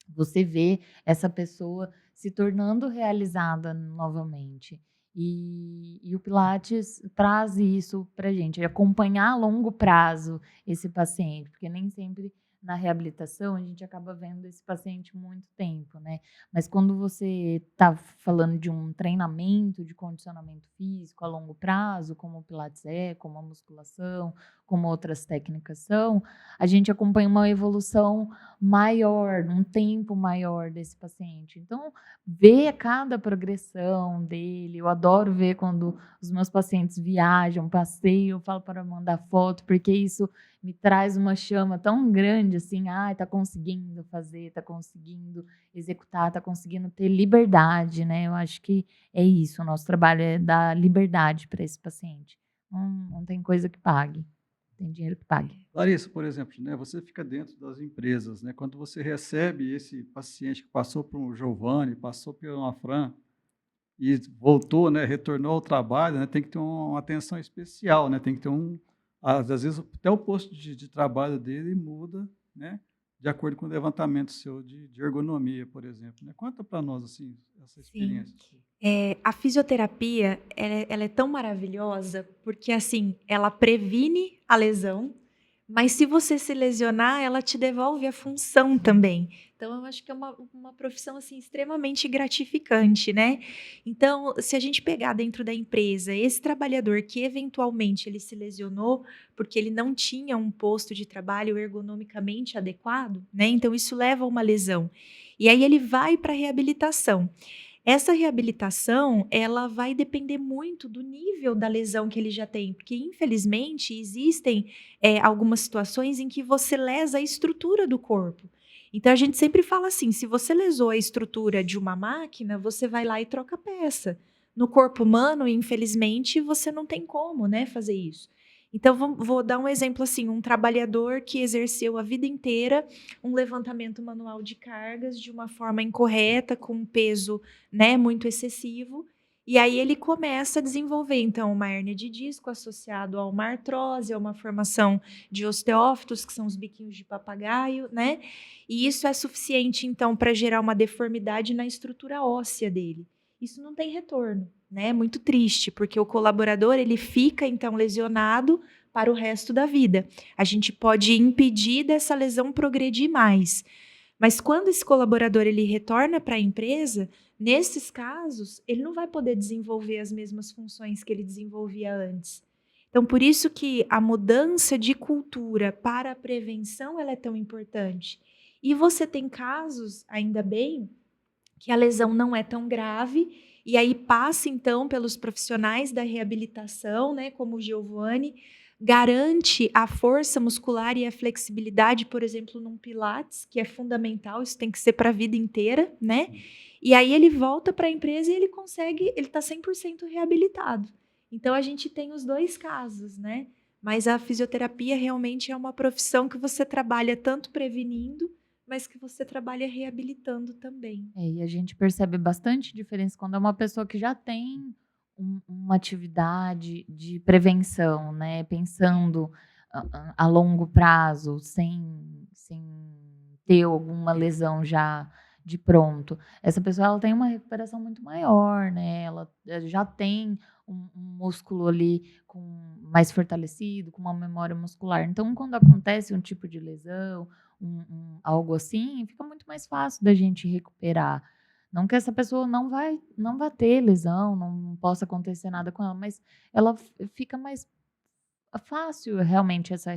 Você vê essa pessoa se tornando realizada novamente. E o Pilates traz isso para a gente, acompanhar a longo prazo esse paciente, porque nem sempre na reabilitação a gente acaba vendo esse paciente muito tempo, né? Mas quando você está falando de um treinamento de condicionamento físico a longo prazo, como o Pilates como a musculação, como outras técnicas são, a gente acompanha uma evolução maior, um tempo maior desse paciente. Então, ver cada progressão dele, eu adoro ver quando os meus pacientes viajam, passeiam, eu falo para mandar foto, porque isso me traz uma chama tão grande, assim, tá conseguindo fazer, tá conseguindo executar, tá conseguindo ter liberdade, né? Eu acho que é isso, o nosso trabalho é dar liberdade para esse paciente. Não tem coisa que pague, tem dinheiro que pague. Larissa, por exemplo, né, você fica dentro das empresas, né? Quando você recebe esse paciente que passou por um Giovanni, passou por uma Fran e voltou, né, retornou ao trabalho, né, tem que ter uma atenção especial, né? Tem que ter às vezes até o posto de trabalho dele muda, né? De acordo com o levantamento seu de ergonomia, por exemplo, né? Conta para nós assim essa Sim. experiência. A fisioterapia, ela é tão maravilhosa, porque, assim, ela previne a lesão, mas se você se lesionar, ela te devolve a função também. Então eu acho que é uma profissão, assim, extremamente gratificante, né. Então, se a gente pegar dentro da empresa esse trabalhador que eventualmente ele se lesionou, porque ele não tinha um posto de trabalho ergonomicamente adequado, né, então isso leva a uma lesão. E aí ele vai para a reabilitação. Essa reabilitação, ela vai depender muito do nível da lesão que ele já tem, porque infelizmente existem, algumas situações em que você lesa a estrutura do corpo. Então a gente sempre fala assim, se você lesou a estrutura de uma máquina, você vai lá e troca a peça. No corpo humano, infelizmente, você não tem como, né, fazer isso. Então vou dar um exemplo assim, um trabalhador que exerceu a vida inteira um levantamento manual de cargas de uma forma incorreta, com um peso, né, muito excessivo. E aí ele começa a desenvolver, então, uma hérnia de disco associado a uma artrose, a uma formação de osteófitos, que são os biquinhos de papagaio, né? E isso é suficiente, então, para gerar uma deformidade na estrutura óssea dele. Isso não tem retorno, né? É muito triste, porque o colaborador ele fica, então, lesionado para o resto da vida. A gente pode impedir dessa lesão progredir mais. Mas quando esse colaborador ele retorna para a empresa, nesses casos, ele não vai poder desenvolver as mesmas funções que ele desenvolvia antes. Então, por isso que a mudança de cultura para a prevenção ela é tão importante. E você tem casos, ainda bem, que a lesão não é tão grave, e aí passa então pelos profissionais da reabilitação, né, como o Giovanni, garante a força muscular e a flexibilidade, por exemplo, num pilates, que é fundamental, isso tem que ser para a vida inteira, né? E aí ele volta para a empresa e ele consegue, ele está 100% reabilitado. Então, a gente tem os 2 casos, né. Mas a fisioterapia realmente é uma profissão que você trabalha tanto prevenindo, mas que você trabalha reabilitando também. E a gente percebe bastante diferença quando é uma pessoa que já tem uma atividade de prevenção, né, pensando a longo prazo, sem ter alguma lesão já de pronto. Essa pessoa ela tem uma recuperação muito maior, né, ela já tem um músculo ali mais fortalecido, com uma memória muscular. Então, quando acontece um tipo de lesão, algo assim, fica muito mais fácil da gente recuperar. Não que essa pessoa não vá ter lesão, não possa acontecer nada com ela, mas ela fica mais fácil realmente essa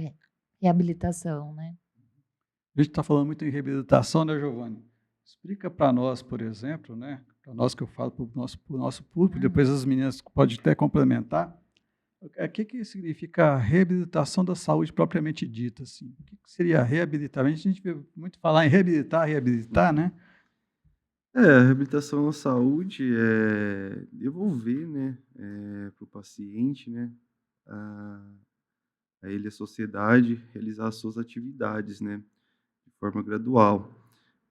reabilitação, né. A gente está falando muito em reabilitação, né, Giovanni? Explica para nós, por exemplo, né? Para nós que eu falo para o nosso público, Uhum. depois as meninas podem até complementar. O que significa a reabilitação da saúde propriamente dita, assim? O que seria reabilitar? A gente vê muito falar em reabilitar, né? A reabilitação na saúde é devolver, né, para o paciente, né, a a ele a sociedade, realizar as suas atividades, né, de forma gradual.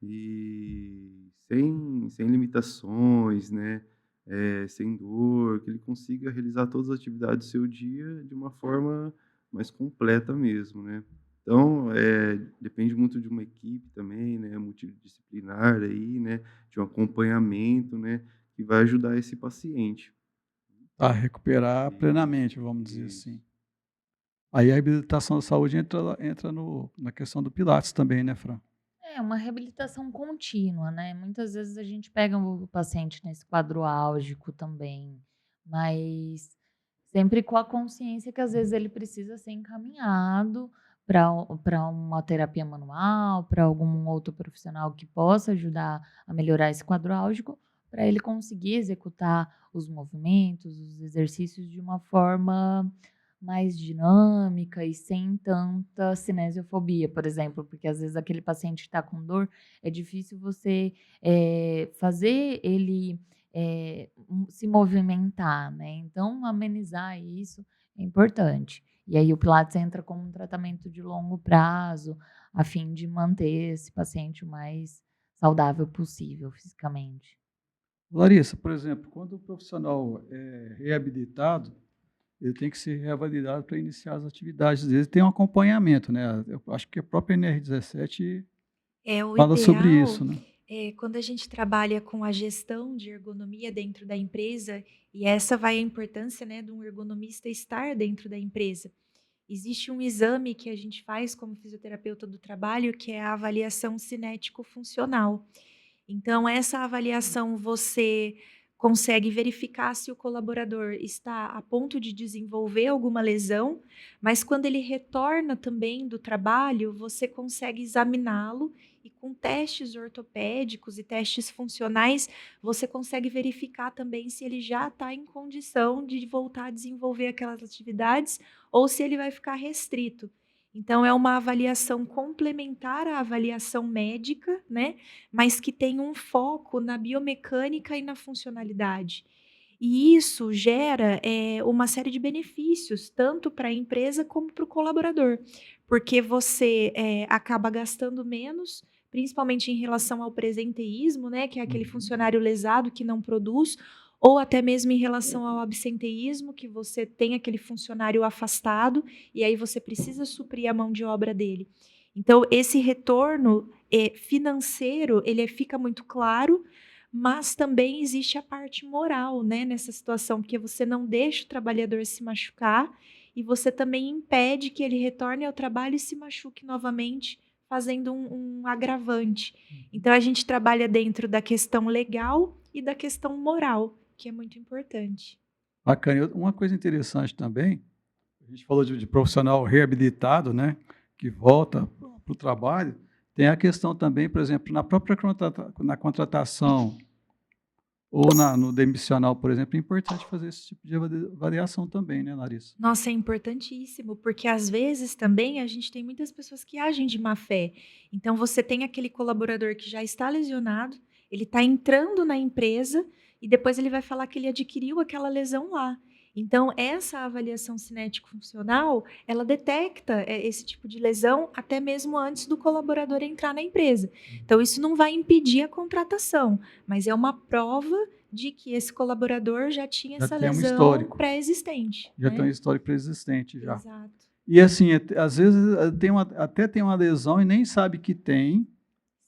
E sem limitações, né, sem dor, que ele consiga realizar todas as atividades do seu dia de uma forma mais completa mesmo, né. Então, depende muito de uma equipe também, né, multidisciplinar aí, né, de um acompanhamento, né, que vai ajudar esse paciente. A recuperar Isso, plenamente, vamos dizer isso. assim. Aí a reabilitação da saúde entra na questão do Pilates também, né, Fran? É uma reabilitação contínua, né. Muitas vezes a gente pega o paciente nesse quadro álgico também, mas sempre com a consciência que às vezes ele precisa ser encaminhado para uma terapia manual, para algum outro profissional que possa ajudar a melhorar esse quadro álgico, para ele conseguir executar os movimentos, os exercícios de uma forma mais dinâmica e sem tanta cinesiofobia, por exemplo, porque às vezes aquele paciente que está com dor, é difícil você, fazer ele, se movimentar, né, então amenizar isso é importante. E aí o pilates entra como um tratamento de longo prazo, a fim de manter esse paciente o mais saudável possível fisicamente. Larissa, por exemplo, quando o profissional é reabilitado, ele tem que ser reavaliado para iniciar as atividades dele. Tem um acompanhamento, né? Eu acho que a própria NR17 O fala sobre ideal isso, né? é quando a gente trabalha com a gestão de ergonomia dentro da empresa, e essa vai a importância, né, de um ergonomista estar dentro da empresa. Existe um exame que a gente faz como fisioterapeuta do trabalho, que é a avaliação cinético-funcional. Então, essa avaliação você consegue verificar se o colaborador está a ponto de desenvolver alguma lesão, mas quando ele retorna também do trabalho, você consegue examiná-lo e com testes ortopédicos e testes funcionais, você consegue verificar também se ele já está em condição de voltar a desenvolver aquelas atividades ou se ele vai ficar restrito. Então, é uma avaliação complementar à avaliação médica, né? Mas que tem um foco na biomecânica e na funcionalidade. E isso gera, uma série de benefícios, tanto para a empresa como para o colaborador, porque você, acaba gastando menos, principalmente em relação ao presenteísmo, né, que é aquele Uhum. funcionário lesado que não produz, ou até mesmo em relação ao absenteísmo, que você tem aquele funcionário afastado, e aí você precisa suprir a mão de obra dele. Então esse retorno financeiro, ele fica muito claro, mas também existe a parte moral, né, nessa situação, porque você não deixa o trabalhador se machucar e você também impede que ele retorne ao trabalho e se machuque novamente, fazendo um agravante. Então a gente trabalha dentro da questão legal e da questão moral, que é muito importante. Bacana. Uma coisa interessante também, a gente falou de profissional reabilitado, né? Que volta para o trabalho. Tem a questão também, por exemplo, na própria na contratação ou no demissional, por exemplo, é importante fazer esse tipo de avaliação também, né, Larissa? Nossa, é importantíssimo, porque às vezes também a gente tem muitas pessoas que agem de má fé. Então você tem aquele colaborador que já está lesionado, ele está entrando na empresa e depois ele vai falar que ele adquiriu aquela lesão lá. Então, essa avaliação cinético-funcional, ela detecta esse tipo de lesão até mesmo antes do colaborador entrar na empresa. Então, isso não vai impedir a contratação, mas é uma prova de que esse colaborador já tinha Já essa tem um lesão histórico. pré-existente, Já tem um né? histórico preexistente já. Exato. E assim, às vezes até tem uma lesão e nem sabe que tem,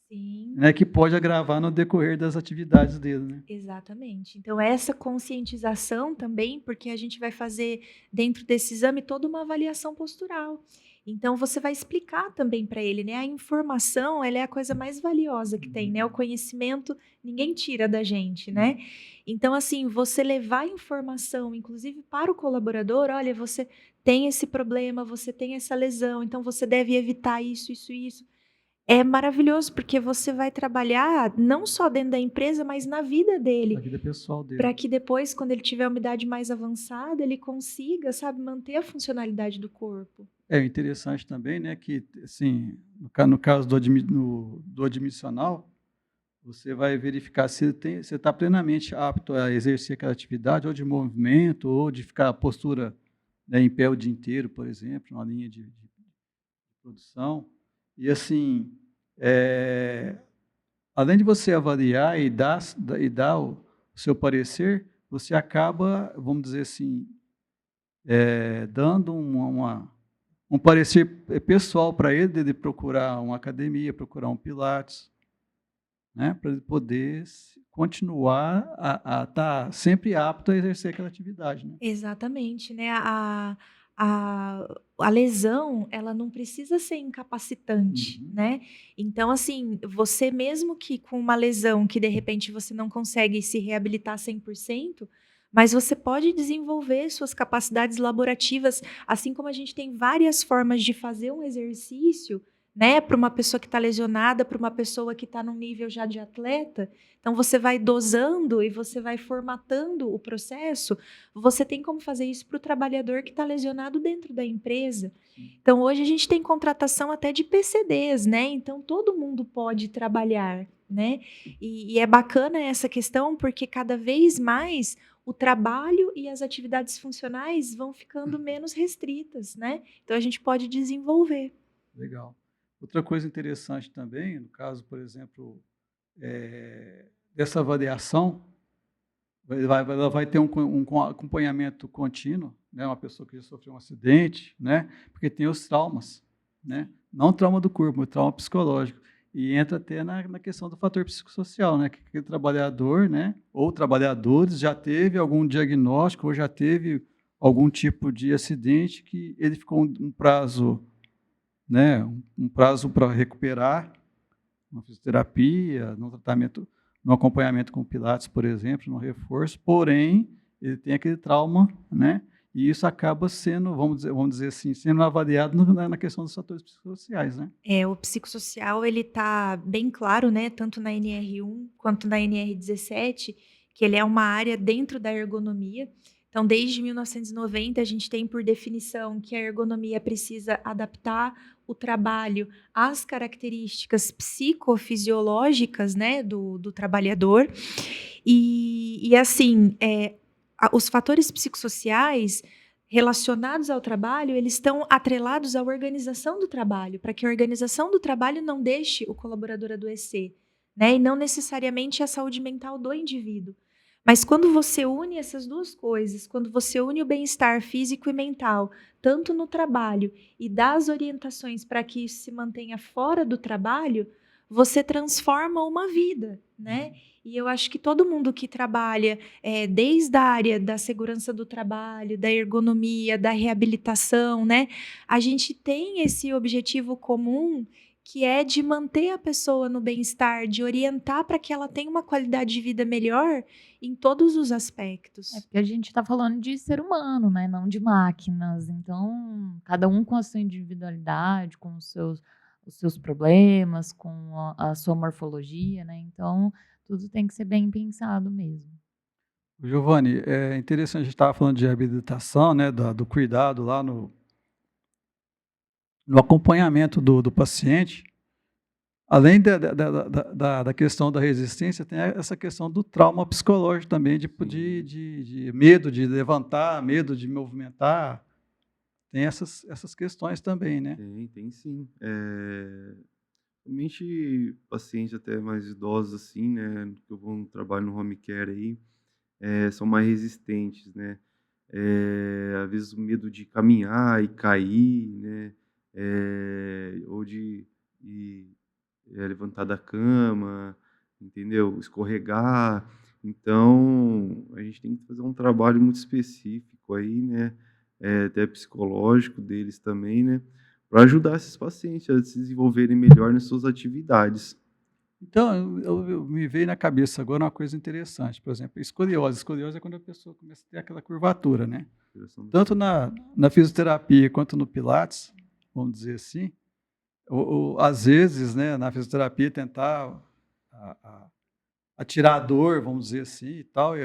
Sim. né, que pode agravar no decorrer das atividades dele, né? Exatamente. Então, essa conscientização também, porque a gente vai fazer dentro desse exame toda uma avaliação postural. Então, você vai explicar também para ele, né? A informação, ela é a coisa mais valiosa que tem, né? O conhecimento ninguém tira da gente, né? Então, assim, você levar a informação, inclusive para o colaborador, olha, você tem esse problema, você tem essa lesão, então você deve evitar isso, isso, isso. É maravilhoso, porque você vai trabalhar não só dentro da empresa, mas na vida Da dele, vida pessoal dele. para que depois, quando ele tiver uma idade mais avançada, ele consiga, sabe, manter a funcionalidade do corpo. É interessante também, né, que assim, no caso do admissional, você vai verificar se você está plenamente apto a exercer aquela atividade, ou de movimento, ou de ficar a postura, né, em pé o dia inteiro, por exemplo, numa linha de produção. E assim, além de você avaliar e dar o seu parecer, você acaba, vamos dizer assim, dando um parecer pessoal para ele, de procurar uma academia, procurar um Pilates, né, para ele poder continuar a estar sempre apto a exercer aquela atividade, né? Exatamente, né? A lesão, ela não precisa ser incapacitante, Uhum. né? Então, assim, você mesmo que com uma lesão que de repente você não consegue se reabilitar 100%, mas você pode desenvolver suas capacidades laborativas, assim como a gente tem várias formas de fazer um exercício, né? Para uma pessoa que está lesionada, para uma pessoa que está num nível já de atleta. Então, você vai dosando e você vai formatando o processo. Você tem como fazer isso para o trabalhador que está lesionado dentro da empresa. Então, hoje a gente tem contratação até de PCDs, né? Então, todo mundo pode trabalhar, né? E é bacana essa questão, porque cada vez mais o trabalho e as atividades funcionais vão ficando menos restritas, né? Então, a gente pode desenvolver. Legal. Outra coisa interessante também, no caso, por exemplo, dessa avaliação, ela vai ter um acompanhamento contínuo, né? Uma pessoa que já sofreu um acidente, né? Porque tem os traumas, né? Não o trauma do corpo, mas o trauma psicológico. E entra até na questão do fator psicossocial, né? Que aquele trabalhador, né? Ou trabalhadores já teve algum diagnóstico ou já teve algum tipo de acidente que ele ficou um prazo, né? Um prazo para recuperar, uma fisioterapia, no tratamento, no acompanhamento com Pilates, por exemplo, no reforço, porém, ele tem aquele trauma, né? E isso acaba sendo, vamos dizer assim, sendo avaliado na questão dos fatores psicossociais, né? O psicossocial, ele tá bem claro, né, tanto na NR1 quanto na NR17, que ele é uma área dentro da ergonomia. Então, desde 1990, a gente tem por definição que a ergonomia precisa adaptar o trabalho às características psicofisiológicas, né, do trabalhador. E assim, os fatores psicossociais relacionados ao trabalho, eles estão atrelados à organização do trabalho, para que a organização do trabalho não deixe o colaborador adoecer, né? E não necessariamente a saúde mental do indivíduo. Mas quando você une essas duas coisas, quando você une o bem-estar físico e mental, tanto no trabalho, e dá as orientações para que isso se mantenha fora do trabalho, você transforma uma vida, né? E eu acho que todo mundo que trabalha desde a área da segurança do trabalho, da ergonomia, da reabilitação, né? A gente tem esse objetivo comum, que é de manter a pessoa no bem-estar, de orientar para que ela tenha uma qualidade de vida melhor em todos os aspectos. É porque a gente está falando de ser humano, né? Não de máquinas. Então, cada um com a sua individualidade, com os seus problemas, com a sua morfologia, né? Então, tudo tem que ser bem pensado mesmo. Giovanni, é interessante, a gente estava falando de reabilitação, né, do cuidado lá no acompanhamento do paciente. além da questão da resistência, tem essa questão do trauma psicológico também, de medo de levantar, medo de movimentar. Tem essas questões também, né? Tem sim. Realmente, pacientes até mais idosos, assim, né, que eu vou no trabalho no home care aí, são mais resistentes, né? Às vezes o medo de caminhar e cair, né? Ou de levantar da cama, entendeu? Escorregar. Então, a gente tem que fazer um trabalho muito específico aí, né? Até psicológico deles também, né? Para ajudar esses pacientes a se desenvolverem melhor nas suas atividades. Então, me veio na cabeça agora uma coisa interessante, por exemplo, escoliose. Escoliose é quando a pessoa começa a ter aquela curvatura, né? Tanto na fisioterapia quanto no Pilates, vamos dizer assim, às vezes, né, na fisioterapia tentar tirar a dor, vamos dizer assim, e tal, e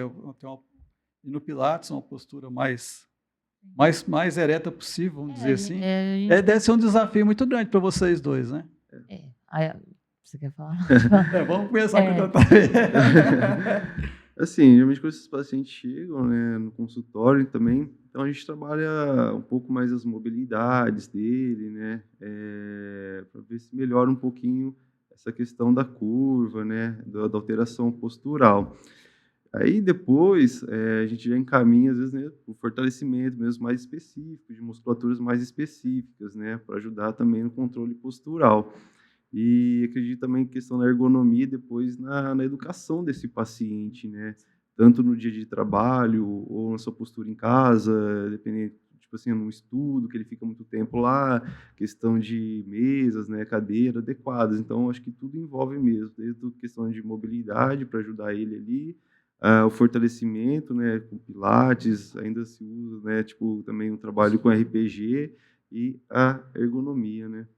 no Pilates uma postura mais ereta possível, vamos dizer assim. Deve ser um desafio muito grande para vocês dois, né? Você quer falar? Vamos começar com o tratamento. Assim, geralmente quando esses pacientes chegam, né, no consultório também, então a gente trabalha um pouco mais as mobilidades dele, né, para ver se melhora um pouquinho essa questão da curva, né, da alteração postural. Aí depois a gente já encaminha, às vezes, né, o fortalecimento mesmo mais específico, de musculaturas mais específicas, né, para ajudar também no controle postural. E acredito também em questão da ergonomia depois na educação desse paciente, né? Tanto no dia de trabalho ou na sua postura em casa, dependendo, tipo assim, no estudo, que ele fica muito tempo lá, questão de mesas, né, cadeira adequadas. Então, acho que tudo envolve mesmo, desde a questão de mobilidade para ajudar ele ali, o fortalecimento, né, com pilates, ainda se usa, né, tipo, também um trabalho com RPG e a ergonomia, né?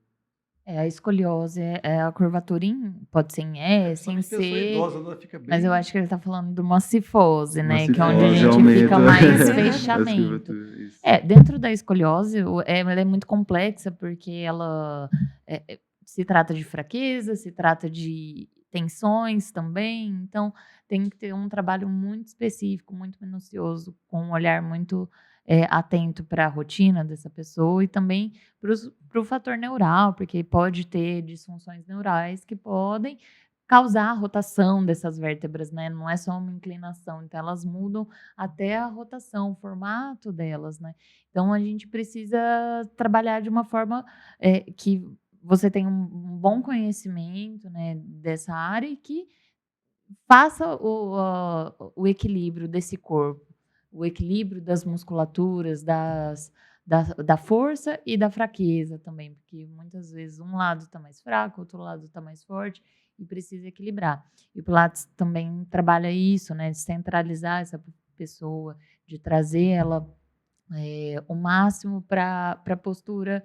A escoliose a curvatura pode ser em S, em pessoa C, idosa, ela fica bem... mas eu acho que ele está falando de uma cifose, né? Uma Que é onde a cifose gente aumenta fica mais as fechamento. curvaturas, isso. Dentro da escoliose, ela é muito complexa, porque ela se trata de fraqueza, se trata de tensões também, então tem que ter um trabalho muito específico, muito minucioso, com um olhar muito atento para a rotina dessa pessoa e também para o fator neural, porque pode ter disfunções neurais que podem causar a rotação dessas vértebras, né? Não é só uma inclinação, então elas mudam até a rotação, o formato delas, né? Então a gente precisa trabalhar de uma forma que você tenha um bom conhecimento, né, dessa área e que faça o equilíbrio desse corpo, o equilíbrio das musculaturas, da força e da fraqueza também, porque muitas vezes um lado está mais fraco, outro lado está mais forte e precisa equilibrar. E o Pilates também trabalha isso, né, de centralizar essa pessoa, de trazer ela o máximo para a postura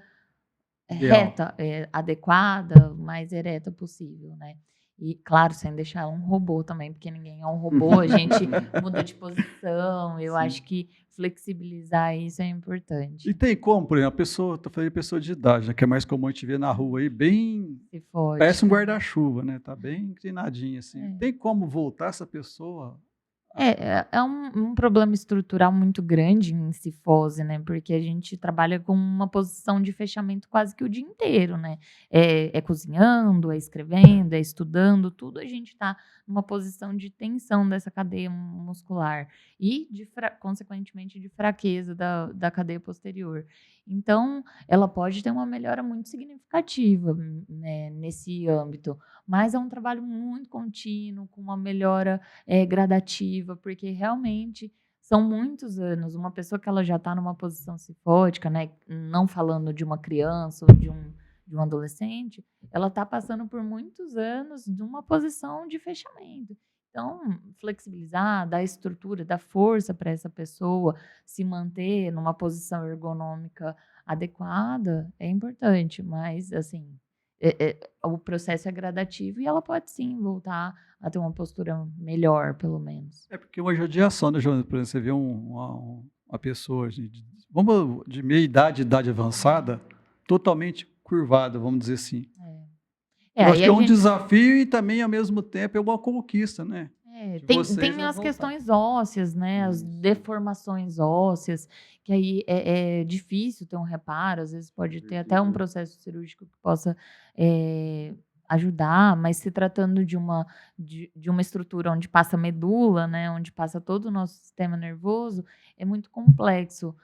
reta, adequada, o mais ereta possível, né? E, claro, sem deixar ela um robô também, porque ninguém é um robô, a gente muda de posição. Eu acho que flexibilizar isso é importante. E tem como, por exemplo, estou falando de pessoa de idade, né, que é mais comum a gente ver na rua aí, bem... Parece um guarda-chuva, né? Tá bem inclinadinho, assim. Tem como voltar essa pessoa? É um problema estrutural muito grande em cifose, né? Porque a gente trabalha com uma posição de fechamento quase que o dia inteiro, né? É cozinhando, é escrevendo, é estudando, tudo a gente está numa posição de tensão dessa cadeia muscular e, consequentemente, de fraqueza da cadeia posterior. Então, ela pode ter uma melhora muito significativa, né, nesse âmbito, mas é um trabalho muito contínuo, com uma melhora gradativa, porque realmente são muitos anos. Uma pessoa que ela já está numa posição cifótica, né, não falando de uma criança ou de um adolescente, ela está passando por muitos anos de uma posição de fechamento. Então, flexibilizar, dar estrutura, dar força para essa pessoa se manter numa posição ergonômica adequada é importante, mas, assim, o processo é gradativo e ela pode sim voltar a ter uma postura melhor, pelo menos. Porque uma judiação, né, Joana? Por exemplo, você vê uma pessoa de meia idade, idade avançada, totalmente curvada, vamos dizer assim. É, Eu acho aí que é a um gente desafio e também, ao mesmo tempo, é uma conquista, né? De tem vocês tem é as voltar. questões ósseas, né, as Isso. deformações ósseas, que aí é difícil ter um reparo, às vezes pode ter até um Certeza. processo cirúrgico que possa, ajudar, mas se tratando de uma estrutura onde passa medula, né, onde passa todo o nosso sistema nervoso, é muito complexo,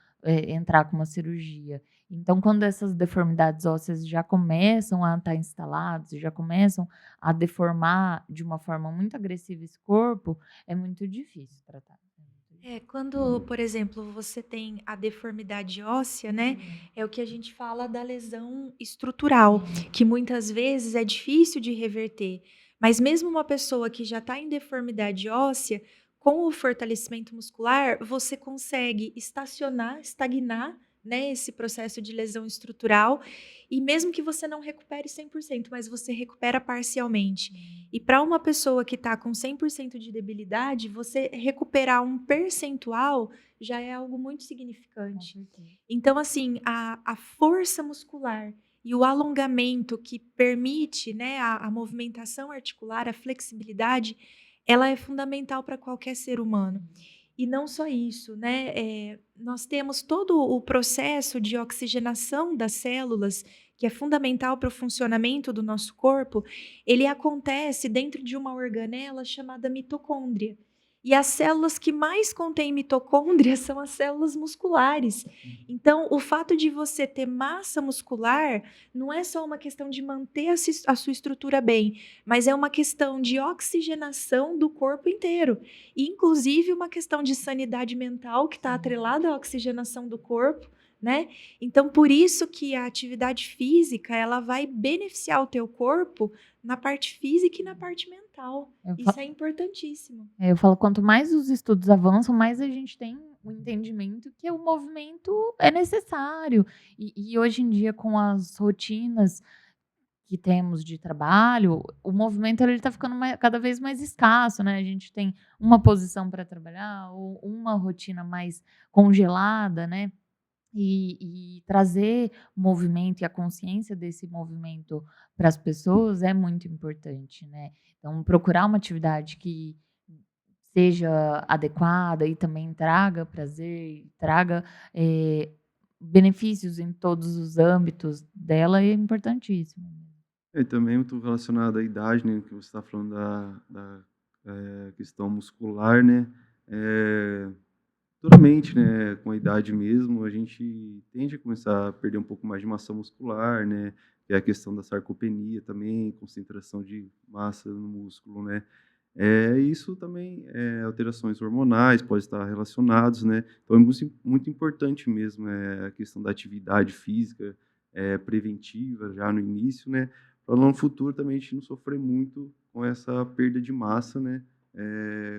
entrar com uma cirurgia. Então, quando essas deformidades ósseas já começam a estar instaladas, já começam a deformar de uma forma muito agressiva esse corpo, é muito difícil tratar. É muito difícil. Quando, por exemplo, você tem a deformidade óssea, né? Uhum. É o que a gente fala da lesão estrutural, que muitas vezes é difícil de reverter. Mas mesmo uma pessoa que já está em deformidade óssea, com o fortalecimento muscular, você consegue estagnar, né, esse processo de lesão estrutural, e mesmo que você não recupere 100%, mas você recupera parcialmente. E para uma pessoa que está com 100% de debilidade, você recuperar um percentual já é algo muito Com significante. certeza. Então, assim, a força muscular e o alongamento que permite, né, a movimentação articular, a flexibilidade, ela é fundamental para qualquer ser humano. E não só isso, né? Nós temos todo o processo de oxigenação das células, que é fundamental para o funcionamento do nosso corpo, ele acontece dentro de uma organela chamada mitocôndria. E as células que mais contêm mitocôndria são as células musculares. Então, o fato de você ter massa muscular não é só uma questão de manter a sua estrutura bem, mas é uma questão de oxigenação do corpo inteiro. E, inclusive, uma questão de sanidade mental que está atrelada à oxigenação do corpo, né? Então, por isso que a atividade física, ela vai beneficiar o teu corpo na parte física e na parte mental. Eu Isso é importantíssimo. Eu falo, quanto mais os estudos avançam, mais a gente tem o entendimento que o movimento é necessário. E hoje em dia, com as rotinas que temos de trabalho, o movimento ele está ficando cada vez mais escasso, né? A gente tem uma posição para trabalhar ou uma rotina mais congelada, né? E trazer o movimento e a consciência desse movimento para as pessoas é muito importante, né? Então, procurar uma atividade que seja adequada e também traga prazer, traga eh, benefícios em todos os âmbitos dela é importantíssimo. E também muito relacionado à idade, né, que você está falando da questão muscular, né? Eh, Futuramente, né, com a idade mesmo, a gente tende a começar a perder um pouco mais de massa muscular, né? Que é a questão da sarcopenia também, concentração de massa no músculo, né? Isso também, alterações hormonais, pode estar relacionados, né? Então é muito importante mesmo, a questão da atividade física, preventiva já no início, né? Para no futuro também a gente não sofrer muito com essa perda de massa, né?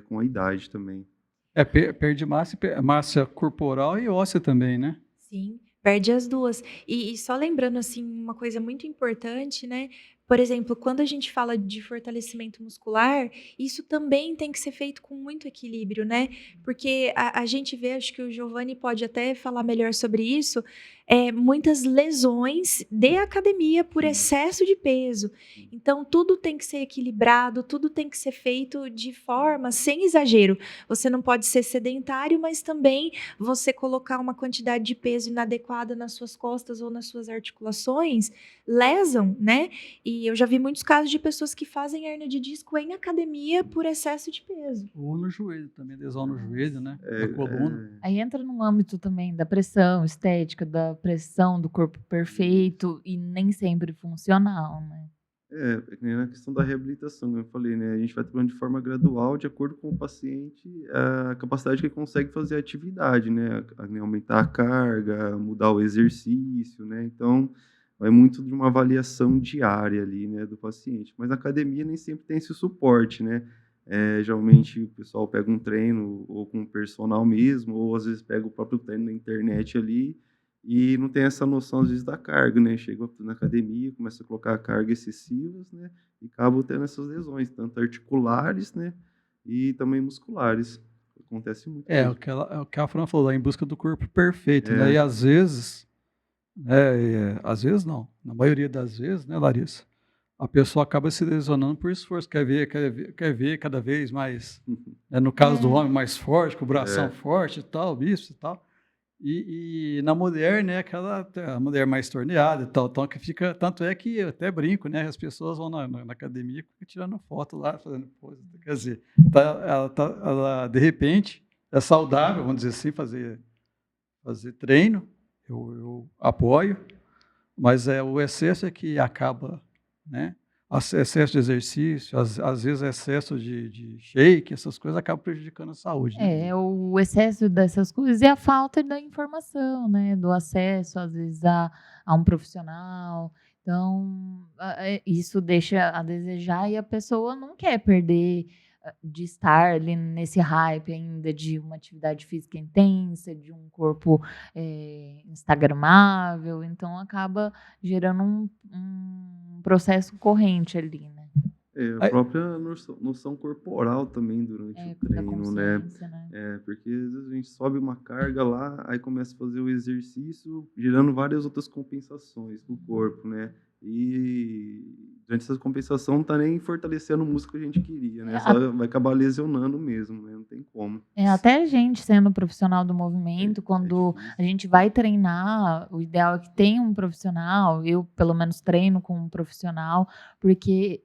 Com a idade também. Perde massa, massa corporal e óssea também, né? Sim, perde as duas. E só lembrando, assim, uma coisa muito importante, né? Por exemplo, quando a gente fala de fortalecimento muscular, isso também tem que ser feito com muito equilíbrio, né? Porque a gente vê, acho que o Giovanni pode até falar melhor sobre isso, muitas lesões de academia por excesso de peso. Então, tudo tem que ser equilibrado, tudo tem que ser feito de forma sem exagero. Você não pode ser sedentário, mas também você colocar uma quantidade de peso inadequada nas suas costas ou nas suas articulações lesam, né? E eu já vi muitos casos de pessoas que fazem hernia de disco em academia por excesso de peso. Ou no joelho também, lesão no joelho, né? É, Na coluna. Aí entra no âmbito também da pressão estética, da pressão do corpo perfeito e nem sempre funcional, né? que nem na questão da reabilitação, como eu falei, né? A gente vai trabalhando de forma gradual, de acordo com o paciente, a capacidade que ele consegue fazer a atividade, né? Aumentar a carga, mudar o exercício, né? Então, vai muito de uma avaliação diária ali, né, do paciente. Mas na academia nem sempre tem esse suporte, né? Geralmente o pessoal pega um treino ou com um personal mesmo, ou às vezes pega o próprio treino na internet ali e não tem essa noção, às vezes, da carga, né? Chega na academia, começa a colocar cargas excessivas, né? E acaba tendo essas lesões, tanto articulares, né? E também musculares. Acontece muito É mesmo. o que a Fran falou, em busca do corpo perfeito, né? É. E às vezes não, na maioria das vezes, né, Larissa? a pessoa acaba se lesionando por esforço, quer ver cada vez mais, né, no caso do homem mais forte, com o bração forte e tal, bíceps e tal. E na mulher, né, a mulher mais torneada e tal, então que fica, tanto é que eu até brinco, né, as pessoas vão na academia e ficam tirando foto lá, fazendo pose, quer dizer, ela de repente é saudável, vamos dizer assim, fazer treino, eu apoio, mas o excesso é que acaba, né? Excesso de exercício, às vezes excesso de shake, essas coisas acabam prejudicando a saúde, né? O excesso dessas coisas e a falta da informação, né? Do acesso, às vezes, a um profissional. Então, isso deixa a desejar e a pessoa não quer perder de estar ali nesse hype ainda de uma atividade física intensa, de um corpo instagramável. Então, acaba gerando um processo corrente ali, né? A Aí- própria noção corporal também durante o Da treino, né? consciência, né? Porque às vezes a gente sobe uma carga lá, aí começa a fazer o exercício, gerando várias outras compensações no corpo, né? E durante essa compensação não tá nem fortalecendo o músculo que a gente queria, né? Só vai acabar lesionando mesmo, né? Não tem como. Até a gente sendo profissional do movimento, quando difícil. a gente vai treinar, o ideal é que tenha um profissional, eu pelo menos treino com um profissional, porque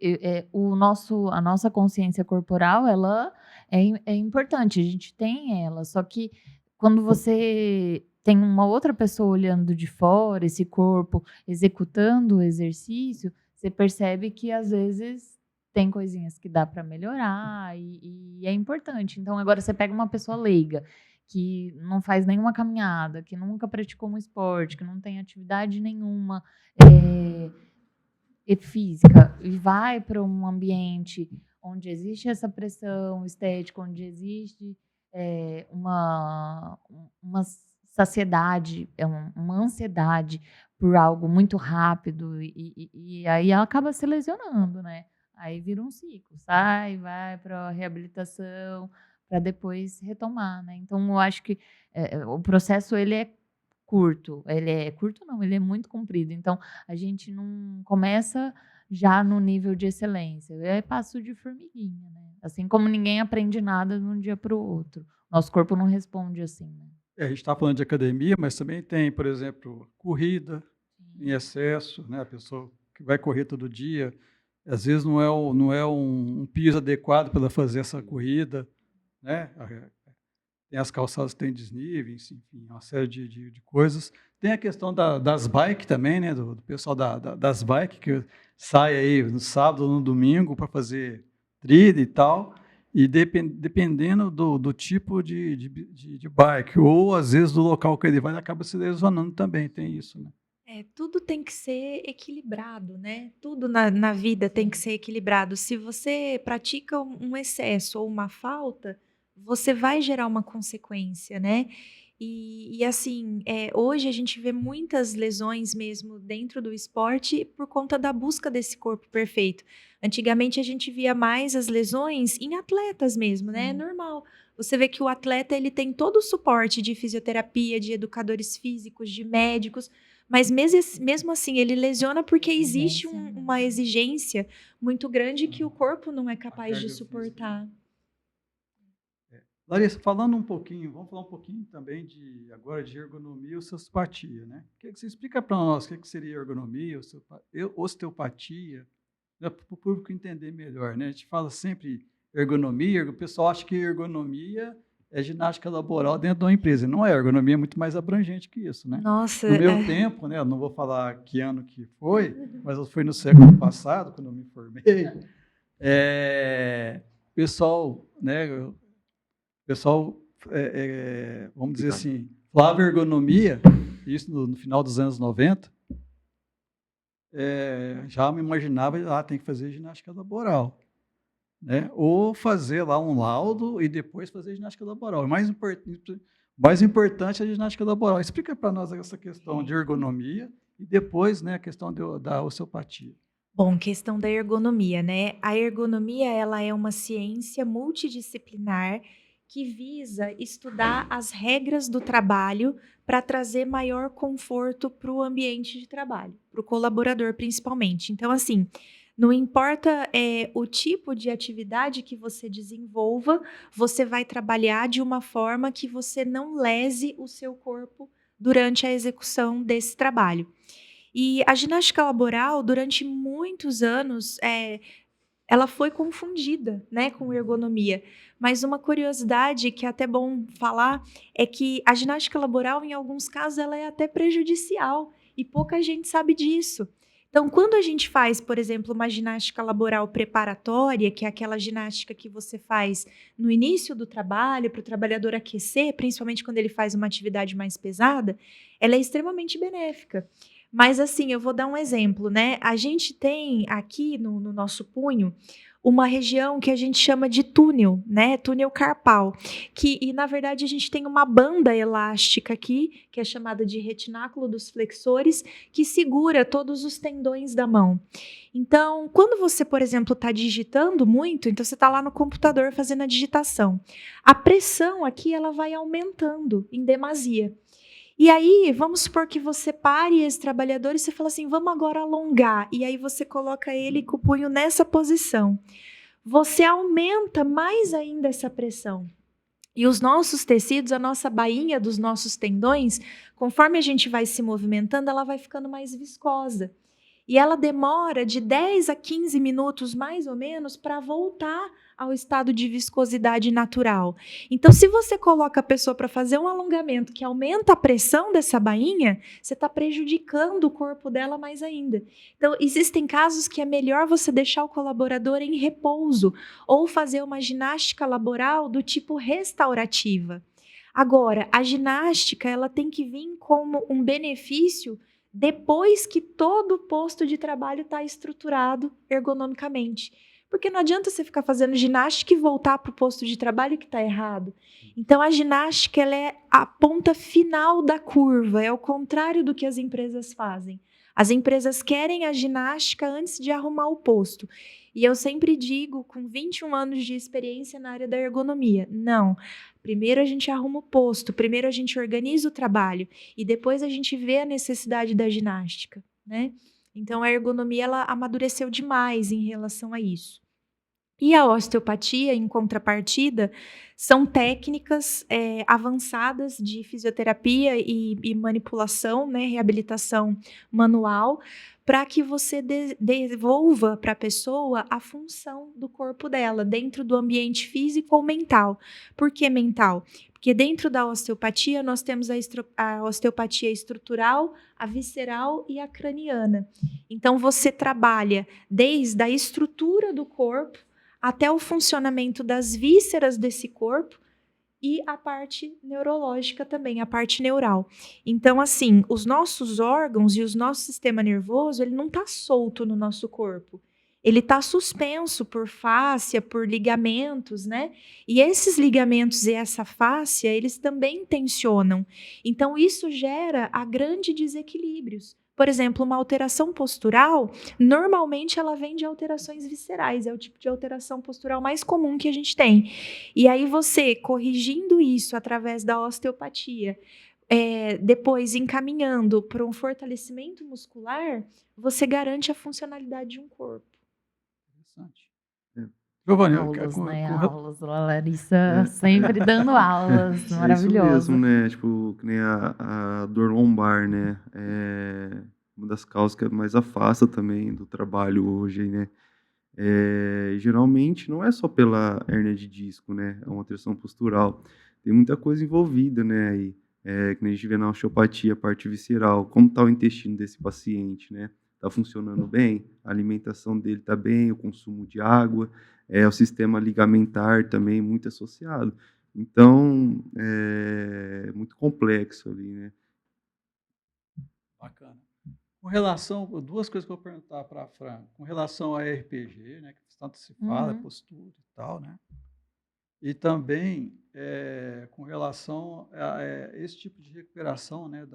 a nossa consciência corporal, ela é importante, a gente tem ela, só que quando você tem uma outra pessoa olhando de fora, esse corpo executando o exercício, você percebe que às vezes tem coisinhas que dá para melhorar e é importante. Então, agora você pega uma pessoa leiga, que não faz nenhuma caminhada, que nunca praticou um esporte, que não tem atividade nenhuma física, e vai para um ambiente onde existe essa pressão estética, onde existe uma saciedade, uma ansiedade por algo muito rápido, e aí ela acaba se lesionando, né? Aí vira um ciclo, vai para a reabilitação, para depois retomar, né? Então, eu acho que o processo ele é curto. Ele é muito comprido. Então, a gente não começa já no nível de excelência. É passo de formiguinha, né? Assim como ninguém aprende nada de um dia para o outro. Nosso corpo não responde assim, né? A gente está falando de academia, mas também tem, por exemplo, corrida em excesso, né? A pessoa que vai correr todo dia, às vezes não é um piso adequado para ela fazer essa corrida, né? Tem as calçadas que têm desníveis, enfim, uma série de coisas. Tem a questão das bikes também, né? Do pessoal das bikes que sai aí no sábado ou no domingo para fazer trilha e tal. E dependendo do tipo de bike, ou às vezes do local que ele vai, ele acaba se lesionando também, tem isso, né? Tudo tem que ser equilibrado, né? Tudo na vida tem que ser equilibrado. Se você pratica um excesso ou uma falta, você vai gerar uma consequência, né? E assim, hoje a gente vê muitas lesões mesmo dentro do esporte por conta da busca desse corpo perfeito. Antigamente a gente via mais as lesões em atletas mesmo, né? É normal. Você vê que o atleta ele tem todo o suporte de fisioterapia, de educadores físicos, de médicos, mas mesmo assim ele lesiona porque existe uma exigência muito grande que o corpo não é capaz de carga física. suportar. Larissa, falando um pouquinho, vamos falar um pouquinho também agora de ergonomia e osteopatia, né? Você explica para nós o que seria ergonomia, osteopatia, né, para o público entender melhor, né? A gente fala sempre ergonomia, o pessoal acha que ergonomia é ginástica laboral dentro de uma empresa. Não é, ergonomia é muito mais abrangente que isso, né? Nossa, No meu tempo, né, eu não vou falar que ano que foi, mas foi no século passado, quando eu me formei, pessoal, né, vamos dizer assim, falava ergonomia, isso no final dos anos 90, já me imaginava, tem que fazer ginástica laboral, né? Ou fazer lá um laudo e depois fazer ginástica laboral. O mais importante é a ginástica laboral. Explica para nós essa questão de ergonomia e depois, né, a questão da osteopatia. Bom, questão da ergonomia, né? A ergonomia, ela é uma ciência multidisciplinar que visa estudar as regras do trabalho para trazer maior conforto para o ambiente de trabalho, para o colaborador principalmente. Então, assim, Não importa o tipo de atividade que você desenvolva, você vai trabalhar de uma forma que você não lese o seu corpo durante a execução desse trabalho. E a ginástica laboral, durante muitos anos, ela foi confundida, né, com ergonomia. Mas uma curiosidade que é até bom falar é que a ginástica laboral, em alguns casos, ela é até prejudicial e pouca gente sabe disso. Então, quando a gente faz, por exemplo, uma ginástica laboral preparatória, que é aquela ginástica que você faz no início do trabalho, para o trabalhador aquecer, principalmente quando ele faz uma atividade mais pesada, ela é extremamente benéfica. Mas assim, eu vou dar um exemplo, né? A gente tem aqui no nosso punho uma região que a gente chama de túnel, né? Túnel carpal, e na verdade a gente tem uma banda elástica aqui, que é chamada de retináculo dos flexores, que segura todos os tendões da mão. Então, quando você, por exemplo, está digitando muito, então você está lá no computador fazendo a digitação, a pressão aqui ela vai aumentando em demasia. E aí, vamos supor que você pare esse trabalhador e você fala assim, vamos agora alongar. E aí você coloca ele com o punho nessa posição. Você aumenta mais ainda essa pressão. E os nossos tecidos, a nossa bainha dos nossos tendões, conforme a gente vai se movimentando, ela vai ficando mais viscosa. E ela demora de 10 a 15 minutos, mais ou menos, para voltar ao estado de viscosidade natural. Então, se você coloca a pessoa para fazer um alongamento que aumenta a pressão dessa bainha, você está prejudicando o corpo dela mais ainda. Então, existem casos que é melhor você deixar o colaborador em repouso ou fazer uma ginástica laboral do tipo restaurativa. Agora, a ginástica ela tem que vir como um benefício depois que todo o posto de trabalho está estruturado ergonomicamente. Porque não adianta você ficar fazendo ginástica e voltar para o posto de trabalho que está errado. Então, a ginástica ela é a ponta final da curva, é o contrário do que as empresas fazem. As empresas querem a ginástica antes de arrumar o posto. E eu sempre digo, com 21 anos de experiência na área da ergonomia, não. Primeiro a gente arruma o posto, primeiro a gente organiza o trabalho e depois a gente vê a necessidade da ginástica, né? Então a ergonomia ela amadureceu demais em relação a isso. E a osteopatia, em contrapartida, são técnicas avançadas de fisioterapia e manipulação, né, reabilitação manual, para que você devolva para a pessoa a função do corpo dela, dentro do ambiente físico ou mental. Por que mental? Porque dentro da osteopatia nós temos a osteopatia estrutural, a visceral e a craniana. Então você trabalha desde a estrutura do corpo, até o funcionamento das vísceras desse corpo e a parte neurológica também, a parte neural. Então, assim, os nossos órgãos e o nosso sistema nervoso, ele não está solto no nosso corpo. Ele está suspenso por fáscia, por ligamentos, né? E esses ligamentos e essa fáscia, eles também tensionam. Então, isso gera a grandes desequilíbrios. Por exemplo, uma alteração postural, normalmente ela vem de alterações viscerais, é o tipo de alteração postural mais comum que a gente tem. E aí você, corrigindo isso através da osteopatia, depois encaminhando para um fortalecimento muscular, você garante a funcionalidade de um corpo. Interessante. É. Giovanni, Aulas, né? Aulas. A Larissa sempre dando aulas É isso maravilhosas. mesmo, né? Tipo, que nem a dor lombar, né? É uma das causas que mais afasta também do trabalho hoje, né? Geralmente não é só pela hérnia de disco, né? É uma alteração postural. Tem muita coisa envolvida, né? Aí, que nem a gente vê na osteopatia, a parte visceral. Como está o intestino desse paciente, né? Está funcionando bem? A alimentação dele está bem? O consumo de água? O sistema ligamentar também muito associado. Então, é muito complexo ali, né? Bacana. Com relação, duas coisas que eu vou perguntar para a Fran. Com relação a RPG, né, que tanto se fala, postura e tal, né? E também com relação a esse tipo de recuperação, né,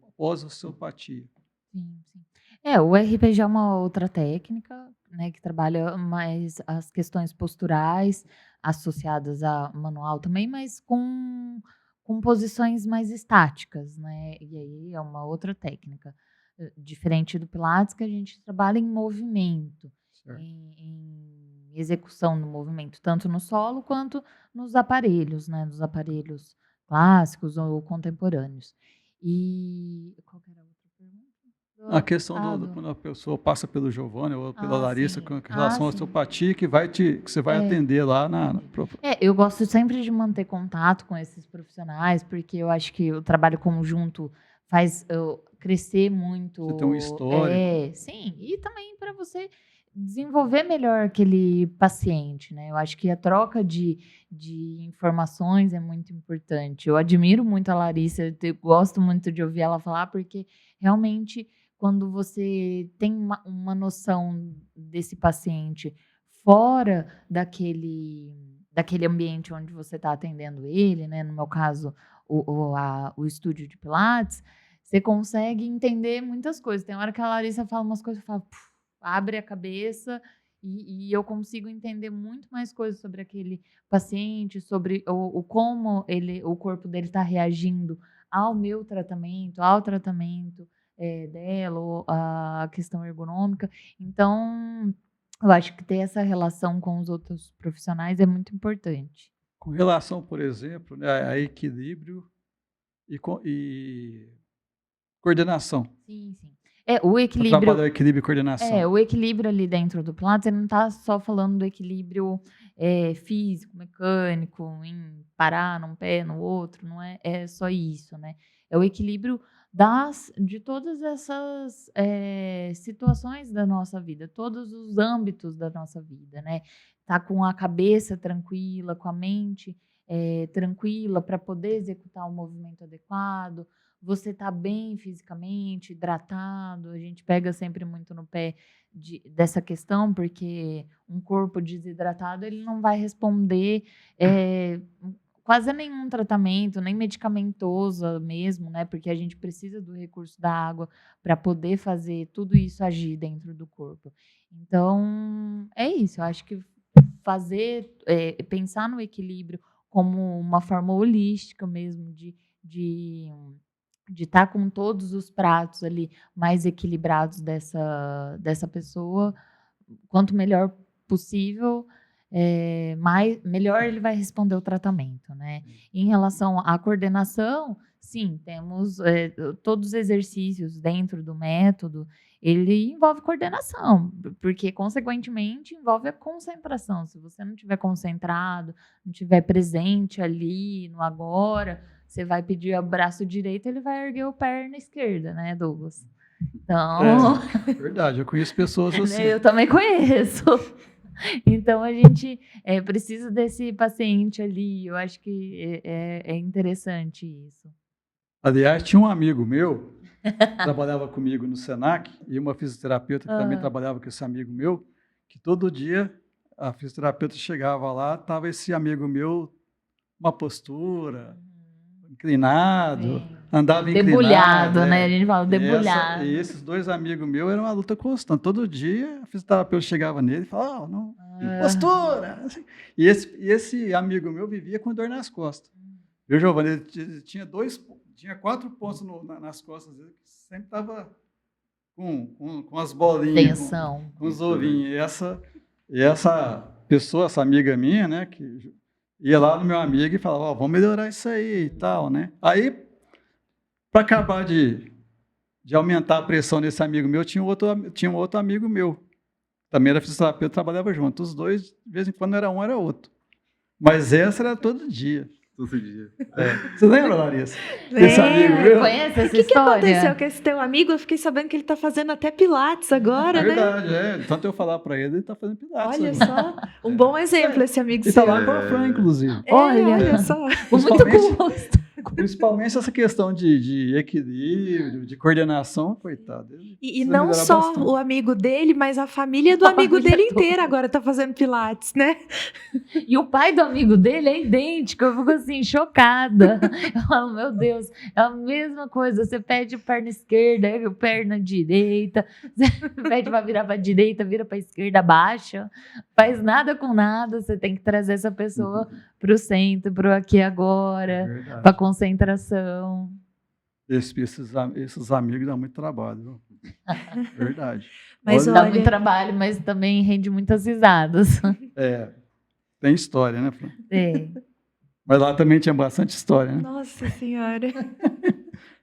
após a osteopatia. Sim, sim. O RPG é uma outra técnica, né, que trabalha mais as questões posturais associadas a manual também, mas com posições mais estáticas, né? E aí é uma outra técnica, diferente do Pilates, que a gente trabalha em movimento. Certo. em execução do movimento, tanto no solo quanto nos aparelhos, né? Nos aparelhos clássicos ou contemporâneos. E qual que era a outra pergunta? A questão Do quando a pessoa passa pelo Giovanni ou pela Larissa sim. com relação à Sim. osteopatia que você vai atender lá Eu gosto sempre de manter contato com esses profissionais, porque eu acho que o trabalho conjunto faz eu crescer muito. Você tem um histórico. Sim, e também para você desenvolver melhor aquele paciente, né? Eu acho que a troca de informações é muito importante. Eu admiro muito a Larissa, eu gosto muito de ouvir ela falar, porque realmente quando você tem uma noção desse paciente fora daquele ambiente onde você está atendendo ele, né? No meu caso, o estúdio de Pilates, você consegue entender muitas coisas. Tem hora que a Larissa fala umas coisas, eu falo, abre a cabeça e eu consigo entender muito mais coisas sobre aquele paciente, sobre o como o corpo dele está reagindo ao meu tratamento, ao tratamento dela, ou a questão ergonômica. Então, eu acho que ter essa relação com os outros profissionais é muito importante. Com relação, por exemplo, né, a equilíbrio e coordenação. Sim. O Para equilíbrio. trabalhar o equilíbrio e coordenação. O equilíbrio ali dentro do Pilates, ele não está só falando do equilíbrio físico, mecânico, em parar num pé, no outro, não é só isso, né? É o equilíbrio de todas essas situações da nossa vida, todos os âmbitos da nossa vida, né? Tá com a cabeça tranquila, com a mente tranquila para poder executar o movimento adequado. Você está bem fisicamente, hidratado. A gente pega sempre muito no pé dessa questão, porque um corpo desidratado ele não vai responder quase a nenhum tratamento, nem medicamentoso mesmo, né? Porque a gente precisa do recurso da água para poder fazer tudo isso agir dentro do corpo. Então, é isso. Eu acho que pensar no equilíbrio como uma forma holística mesmo de estar com todos os pratos ali mais equilibrados dessa pessoa, quanto melhor possível, melhor ele vai responder o tratamento, né? Em relação à coordenação, sim, temos todos os exercícios dentro do método, ele envolve coordenação, porque, consequentemente, envolve a concentração. Se você não estiver concentrado, não estiver presente ali, no agora, você vai pedir o braço direito, ele vai erguer o perna esquerda, né, Douglas? Então... Verdade, eu conheço pessoas assim. Eu também conheço. Então, a gente precisa desse paciente ali. Eu acho que é interessante isso. Aliás, tinha um amigo meu que trabalhava comigo no Senac e uma fisioterapeuta que também trabalhava com esse amigo meu, que todo dia a fisioterapeuta chegava lá, estava esse amigo meu uma postura, inclinado, andava debulhado, inclinado. né? A gente fala debulhado. E esses dois amigos meus eram uma luta constante. Todo dia a fisioterapeuta chegava nele e falava, não, postura. Assim. E esse amigo meu vivia com dor nas costas. Viu, Giovanni? Ele tinha 4 pontos nas costas dele, que sempre estava com as bolinhas, tensão, com os ovinhos. E essa pessoa, essa amiga minha, né, que ia lá no meu amigo e falava, vamos melhorar isso aí e tal, né? Aí, para acabar de aumentar a pressão desse amigo meu, tinha um outro amigo meu, também era fisioterapeuta, trabalhava junto. Os dois, de vez em quando, era um, era outro. Mas essa era todo dia. Todo dia. Você lembra, Larissa? Desse amigo meu? Conhece essa O que história? aconteceu com esse teu amigo? Eu fiquei sabendo que ele está fazendo até Pilates agora, né? Verdade, Tanto eu falar para ele está fazendo Pilates. Olha só, um bom exemplo esse amigo E está seu. lá com a Fran, inclusive. Olha só. Com muito gosto. Principalmente essa questão de equilíbrio, de coordenação, coitado. E não só bastante. O amigo dele, mas a família do amigo dele inteira agora tá fazendo Pilates, né? E o pai do amigo dele é idêntico, eu fico assim, chocada. Eu falo, meu Deus, é a mesma coisa. Você pede perna esquerda, perna direita, você pede pra virar pra direita, vira pra esquerda, baixa. Faz nada com nada, você tem que trazer essa pessoa pro centro, pro aqui e agora, pra concentração. Esses amigos dão muito trabalho, viu? Verdade. Mas Dá olha, muito trabalho, mas também rende muitas risadas. Tem história, né, Fran? É. Mas lá também tinha bastante história, né? nossa senhora,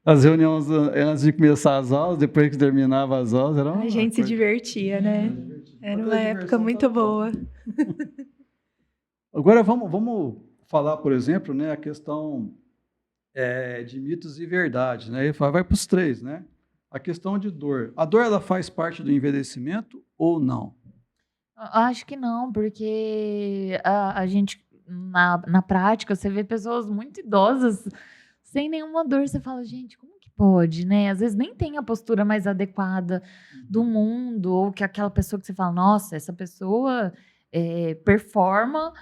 As reuniões antes de começar as aulas, depois que terminava as aulas, era uma a gente se coisa divertia, né? Era uma época muito boa. Agora vamos falar, por exemplo, né, a questão de mitos e verdades, né? E vai para os três, né? A questão de dor. A dor ela faz parte do envelhecimento ou não? Acho que não, porque a gente, na prática, você vê pessoas muito idosas sem nenhuma dor. Você fala, gente, como que pode, né? Às vezes nem tem a postura mais adequada do mundo, ou que aquela pessoa que você fala, nossa, essa pessoa performa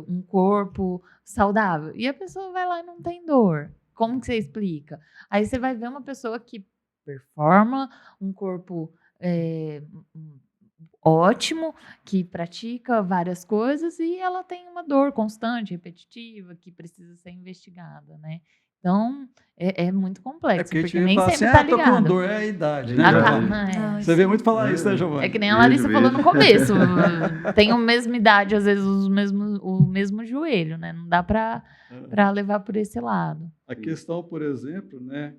um corpo saudável. E a pessoa vai lá e não tem dor. Como que você explica? Aí você vai ver uma pessoa que performa um corpo ótimo, que pratica várias coisas e ela tem uma dor constante, repetitiva, que precisa ser investigada, né? Então, é muito complexo, porque a porque gente nem fala sempre assim, tá tô com ligado. dor, é a idade, né, Ah, Giovanni? tá, Ah, Você vê sim. muito falar isso, né, Giovanni? É que nem a Vejo, Larissa falou vejo. no começo. Tem a mesma idade, às vezes o mesmo joelho, né? Não dá para levar por esse lado. A questão, por exemplo, né,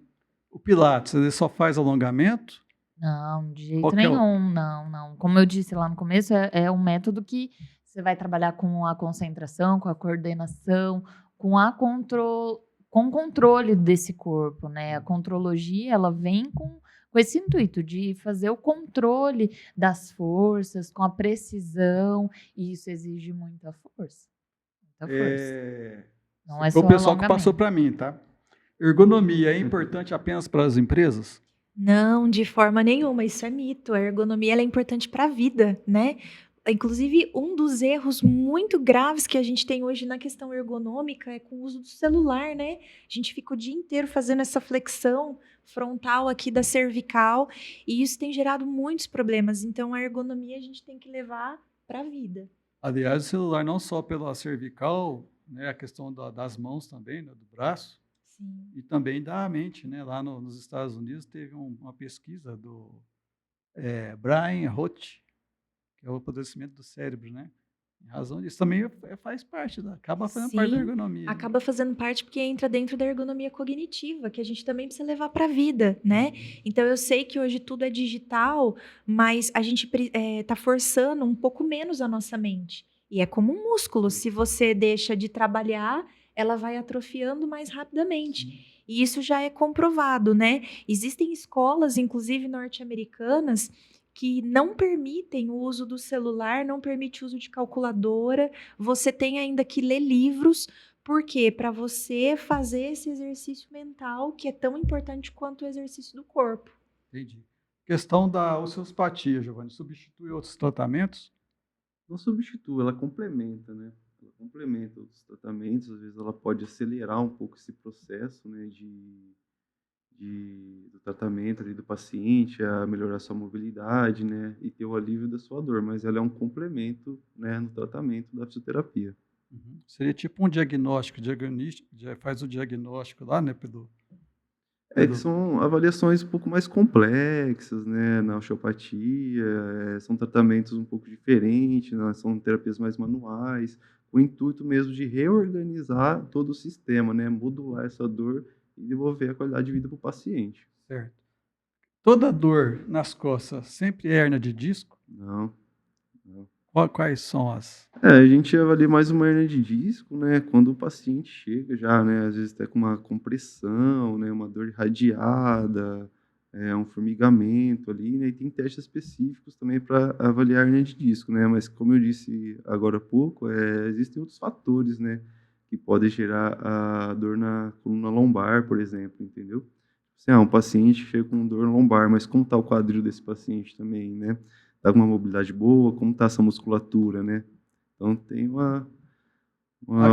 o Pilates, ele só faz alongamento? Não, de jeito Qual que é o- nenhum, não. Como eu disse lá no começo, é um método que você vai trabalhar com a concentração, com a coordenação, com o controle desse corpo, né? A contrologia, ela vem com esse intuito de fazer o controle das forças, com a precisão, e isso exige muita força. Muita força. Não é Foi só o pessoal que alongamento. passou para mim, tá? Ergonomia é importante apenas para as empresas? Não, de forma nenhuma, isso é mito. A ergonomia ela é importante para a vida, né? Inclusive, um dos erros muito graves que a gente tem hoje na questão ergonômica é com o uso do celular, né? A gente fica o dia inteiro fazendo essa flexão frontal aqui da cervical e isso tem gerado muitos problemas. Então, a ergonomia a gente tem que levar para a vida. Aliás, o celular não só pela cervical, né, a questão das mãos também, né, do braço, Sim. e também da mente, né? Lá nos Estados Unidos teve uma pesquisa do Brian Roth, que é o apodrecimento do cérebro, né? Em razão disso também faz parte, acaba fazendo parte da Sim, ergonomia. acaba fazendo parte porque entra dentro da ergonomia cognitiva, que a gente também precisa levar para a vida, né? Então, eu sei que hoje tudo é digital, mas a gente está forçando um pouco menos a nossa mente. E é como um músculo, se você deixa de trabalhar, ela vai atrofiando mais rapidamente. E isso já é comprovado, né? Existem escolas, inclusive norte-americanas, que não permitem o uso do celular, não permite o uso de calculadora. Você tem ainda que ler livros, porque para você fazer esse exercício mental, que é tão importante quanto o exercício do corpo. Entendi. Questão da osteopatia, Giovanni, substitui outros tratamentos? Não substitui, ela complementa, né? Ela complementa os tratamentos, às vezes ela pode acelerar um pouco esse processo, né, do tratamento ali do paciente, a melhorar sua mobilidade, né, e ter o alívio da sua dor, mas ela é um complemento, né, no tratamento da fisioterapia. Seria tipo um diagnóstico, faz o diagnóstico lá, né, Que são avaliações um pouco mais complexas, né, na osteopatia, são tratamentos um pouco diferentes, né, são terapias mais manuais, com o intuito mesmo de reorganizar todo o sistema, né, modular essa dor e devolver a qualidade de vida para o paciente. Certo. Toda dor nas costas sempre é hérnia de disco? Não. Quais são as? A gente avalia mais uma hernia de disco, né, quando o paciente chega já, né, às vezes até com uma compressão, né, uma dor irradiada, um formigamento ali, né, e tem testes específicos também para avaliar a hernia de disco, né, mas como eu disse agora há pouco, existem outros fatores, né, que podem gerar a dor na coluna lombar, por exemplo, entendeu? Assim, um paciente chega com dor lombar, mas como está o quadril desse paciente também, né? Está com uma mobilidade boa, como está essa musculatura, né? Então, tem uma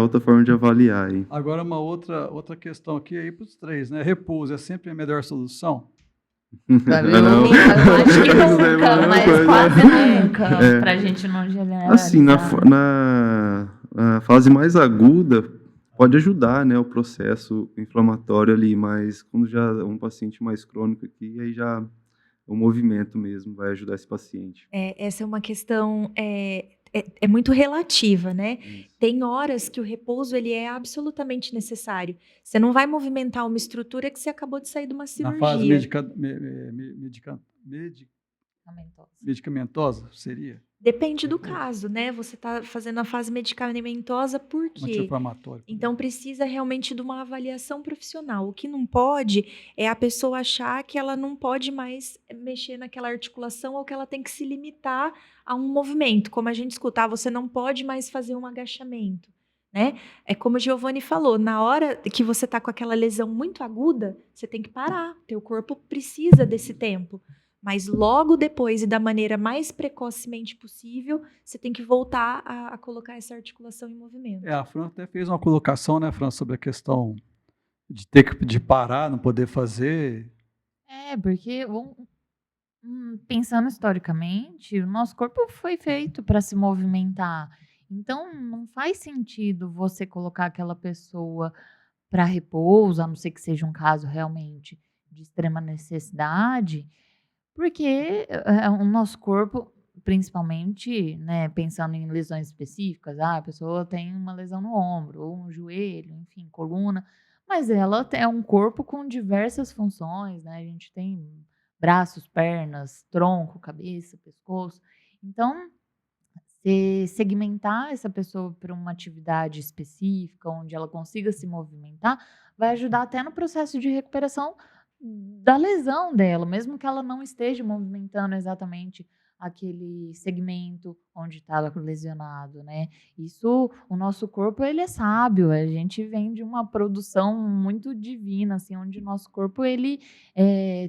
outra forma de avaliar aí. Agora, uma outra questão aqui aí para os três, né? Repouso é sempre a melhor solução? Eu acho que nunca, mas quase nunca, pra gente não generalizar. Assim, na fase mais aguda, pode ajudar, né, o processo inflamatório ali, mas quando já é um paciente mais crônico aqui, aí já o movimento mesmo vai ajudar esse paciente. Essa é uma questão é muito relativa, né? Isso. Tem horas que o repouso ele é absolutamente necessário. Você não vai movimentar uma estrutura que você acabou de sair de uma Na fase cirurgia. Medicamentosa. medicamentosa, seria? Depende do caso, né? Você está fazendo a fase medicamentosa por quê? Anti-inflamatório. Então precisa realmente de uma avaliação profissional. O que não pode é a pessoa achar que ela não pode mais mexer naquela articulação ou que ela tem que se limitar a um movimento. Como a gente escuta, você não pode mais fazer um agachamento, né? É como o Giovanni falou, na hora que você está com aquela lesão muito aguda, você tem que parar. Teu corpo precisa desse tempo. Mas logo depois e da maneira mais precocemente possível, você tem que voltar a colocar essa articulação em movimento. A Fran até fez uma colocação, né, Fran, sobre a questão de ter de parar, não poder fazer. Porque pensando historicamente, o nosso corpo foi feito para se movimentar. Então, não faz sentido você colocar aquela pessoa para repouso, a não ser que seja um caso realmente de extrema necessidade, porque o nosso corpo, principalmente, né, pensando em lesões específicas, a pessoa tem uma lesão no ombro, ou no joelho, enfim, coluna, mas ela é um corpo com diversas funções, né? A gente tem braços, pernas, tronco, cabeça, pescoço. Então, se segmentar essa pessoa para uma atividade específica, onde ela consiga se movimentar, vai ajudar até no processo de recuperação da lesão dela, mesmo que ela não esteja movimentando exatamente aquele segmento onde estava lesionado, né? Isso, o nosso corpo, ele é sábio, a gente vem de uma produção muito divina, assim, onde o nosso corpo, ele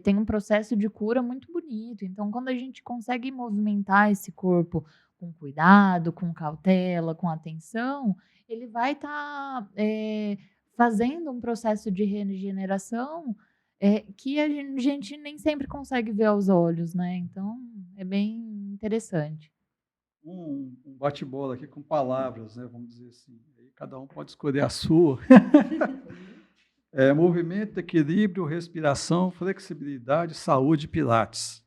tem um processo de cura muito bonito. Então, quando a gente consegue movimentar esse corpo com cuidado, com cautela, com atenção, ele vai estar fazendo um processo de regeneração que a gente nem sempre consegue ver aos olhos, né? Então, é bem interessante. Um bate-bola aqui com palavras, né, vamos dizer assim. Aí cada um pode escolher a sua. Movimento, equilíbrio, respiração, flexibilidade, saúde, pilates.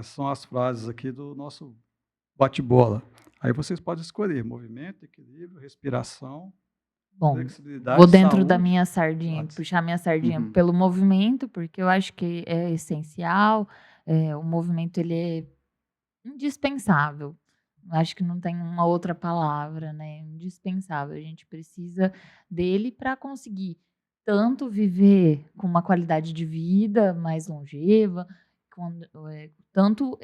São as frases aqui do nosso bate-bola. Aí vocês podem escolher movimento, equilíbrio, respiração, Bom, flexibilidade, vou dentro da saúde, minha sardinha, pilates. puxar minha sardinha pelo movimento, porque eu acho que é essencial. O movimento, ele é indispensável. Acho que não tem uma outra palavra, né? Indispensável. A gente precisa dele para conseguir tanto viver com uma qualidade de vida mais longeva, tanto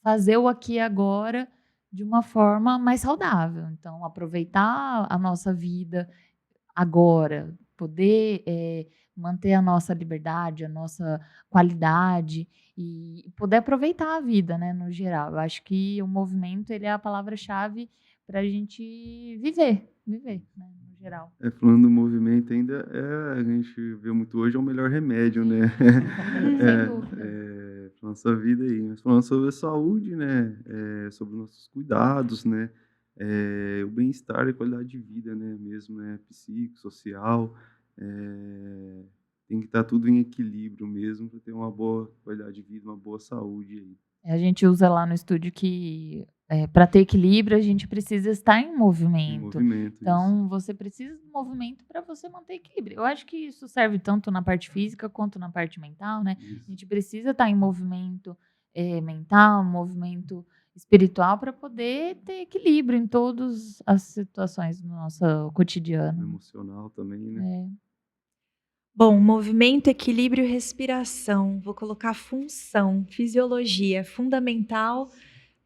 fazer o aqui e agora de uma forma mais saudável. Então, aproveitar a nossa vida agora, poder manter a nossa liberdade, a nossa qualidade e poder aproveitar a vida, né, no geral. Eu acho que o movimento, ele é a palavra-chave para a gente viver, né, no geral. Falando do movimento ainda, a gente vê muito hoje, é o melhor remédio, né? Sem dúvida. Pra nossa vida aí. Mas falando sobre a saúde, né? Sobre os nossos cuidados, né? O bem-estar e a qualidade de vida, né? Mesmo, né? Psíquico, social. Tem que estar tudo em equilíbrio mesmo para ter uma boa qualidade de vida, uma boa saúde aí. A gente usa lá no estúdio que para ter equilíbrio a gente precisa estar em movimento. Então, isso. você precisa de movimento para você manter equilíbrio. Eu acho que isso serve tanto na parte física quanto na parte mental, né? Isso. A gente precisa estar em movimento mental, movimento espiritual para poder ter equilíbrio em todas as situações do nosso cotidiano. Emocional também, né? Bom, movimento, equilíbrio e respiração. Vou colocar função, fisiologia, fundamental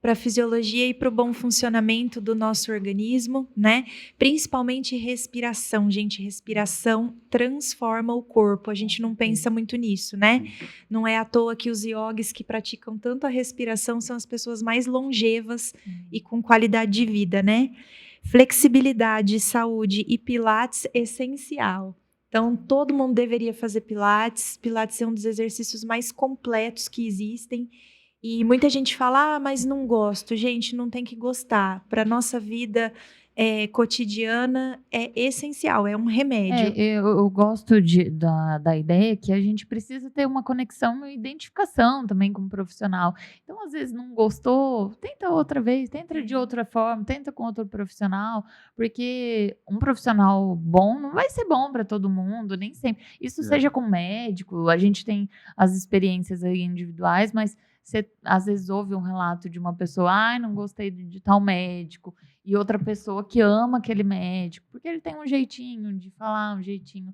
para a fisiologia e para o bom funcionamento do nosso organismo, né? Principalmente respiração, gente. Respiração transforma o corpo. A gente não pensa muito nisso, né? Não é à toa que os yogis que praticam tanto a respiração são as pessoas mais longevas e com qualidade de vida, né? Flexibilidade, saúde e pilates, essencial. Então, todo mundo deveria fazer pilates. Pilates é um dos exercícios mais completos que existem. E muita gente fala, mas não gosto. Gente, não tem que gostar. Para a nossa vida cotidiana é essencial, é um remédio. Eu gosto da ideia que a gente precisa ter uma conexão e identificação também com o profissional. Então, às vezes, não gostou, tenta outra vez, tenta de outra forma, tenta com outro profissional, porque um profissional bom não vai ser bom para todo mundo, nem sempre. Isso É, seja com médico, a gente tem as experiências aí individuais, mas você às vezes ouve um relato de uma pessoa, ai, não gostei de tal médico, e outra pessoa que ama aquele médico, porque ele tem um jeitinho de falar, um jeitinho,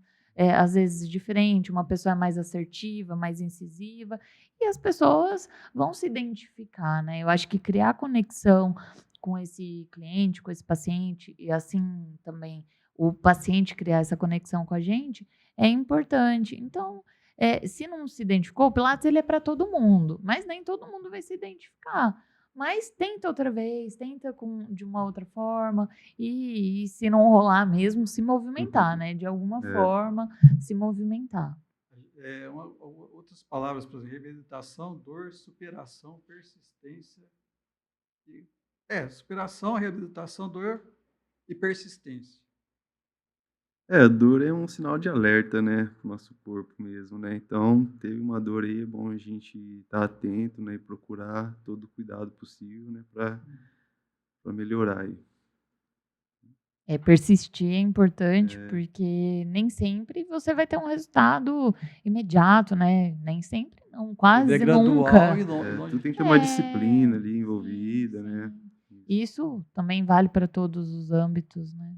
às vezes diferente, uma pessoa é mais assertiva, mais incisiva, e as pessoas vão se identificar, né? Eu acho que criar conexão com esse cliente, com esse paciente, e assim também o paciente criar essa conexão com a gente, é importante. Então, se não se identificou, o Pilates ele é para todo mundo, mas nem todo mundo vai se identificar. Mas tenta outra vez, tenta de uma outra forma e se não rolar mesmo, se movimentar, né? De alguma é, forma, se movimentar. Outras palavras, por exemplo, reabilitação, dor, superação, persistência. E, superação, reabilitação, dor e persistência. dor é um sinal de alerta, né, pro nosso corpo mesmo, né? Então, teve uma dor aí, é bom a gente estar atento, né, e procurar todo o cuidado possível, né, para melhorar aí. Persistir é importante, É, porque nem sempre você vai ter um resultado imediato, né? Nem sempre, não, Ele é quase gradual nunca. e longe tudo de tem que ter uma É, disciplina ali sim, envolvida, né? sim. Isso. Isso também vale para todos os âmbitos, né?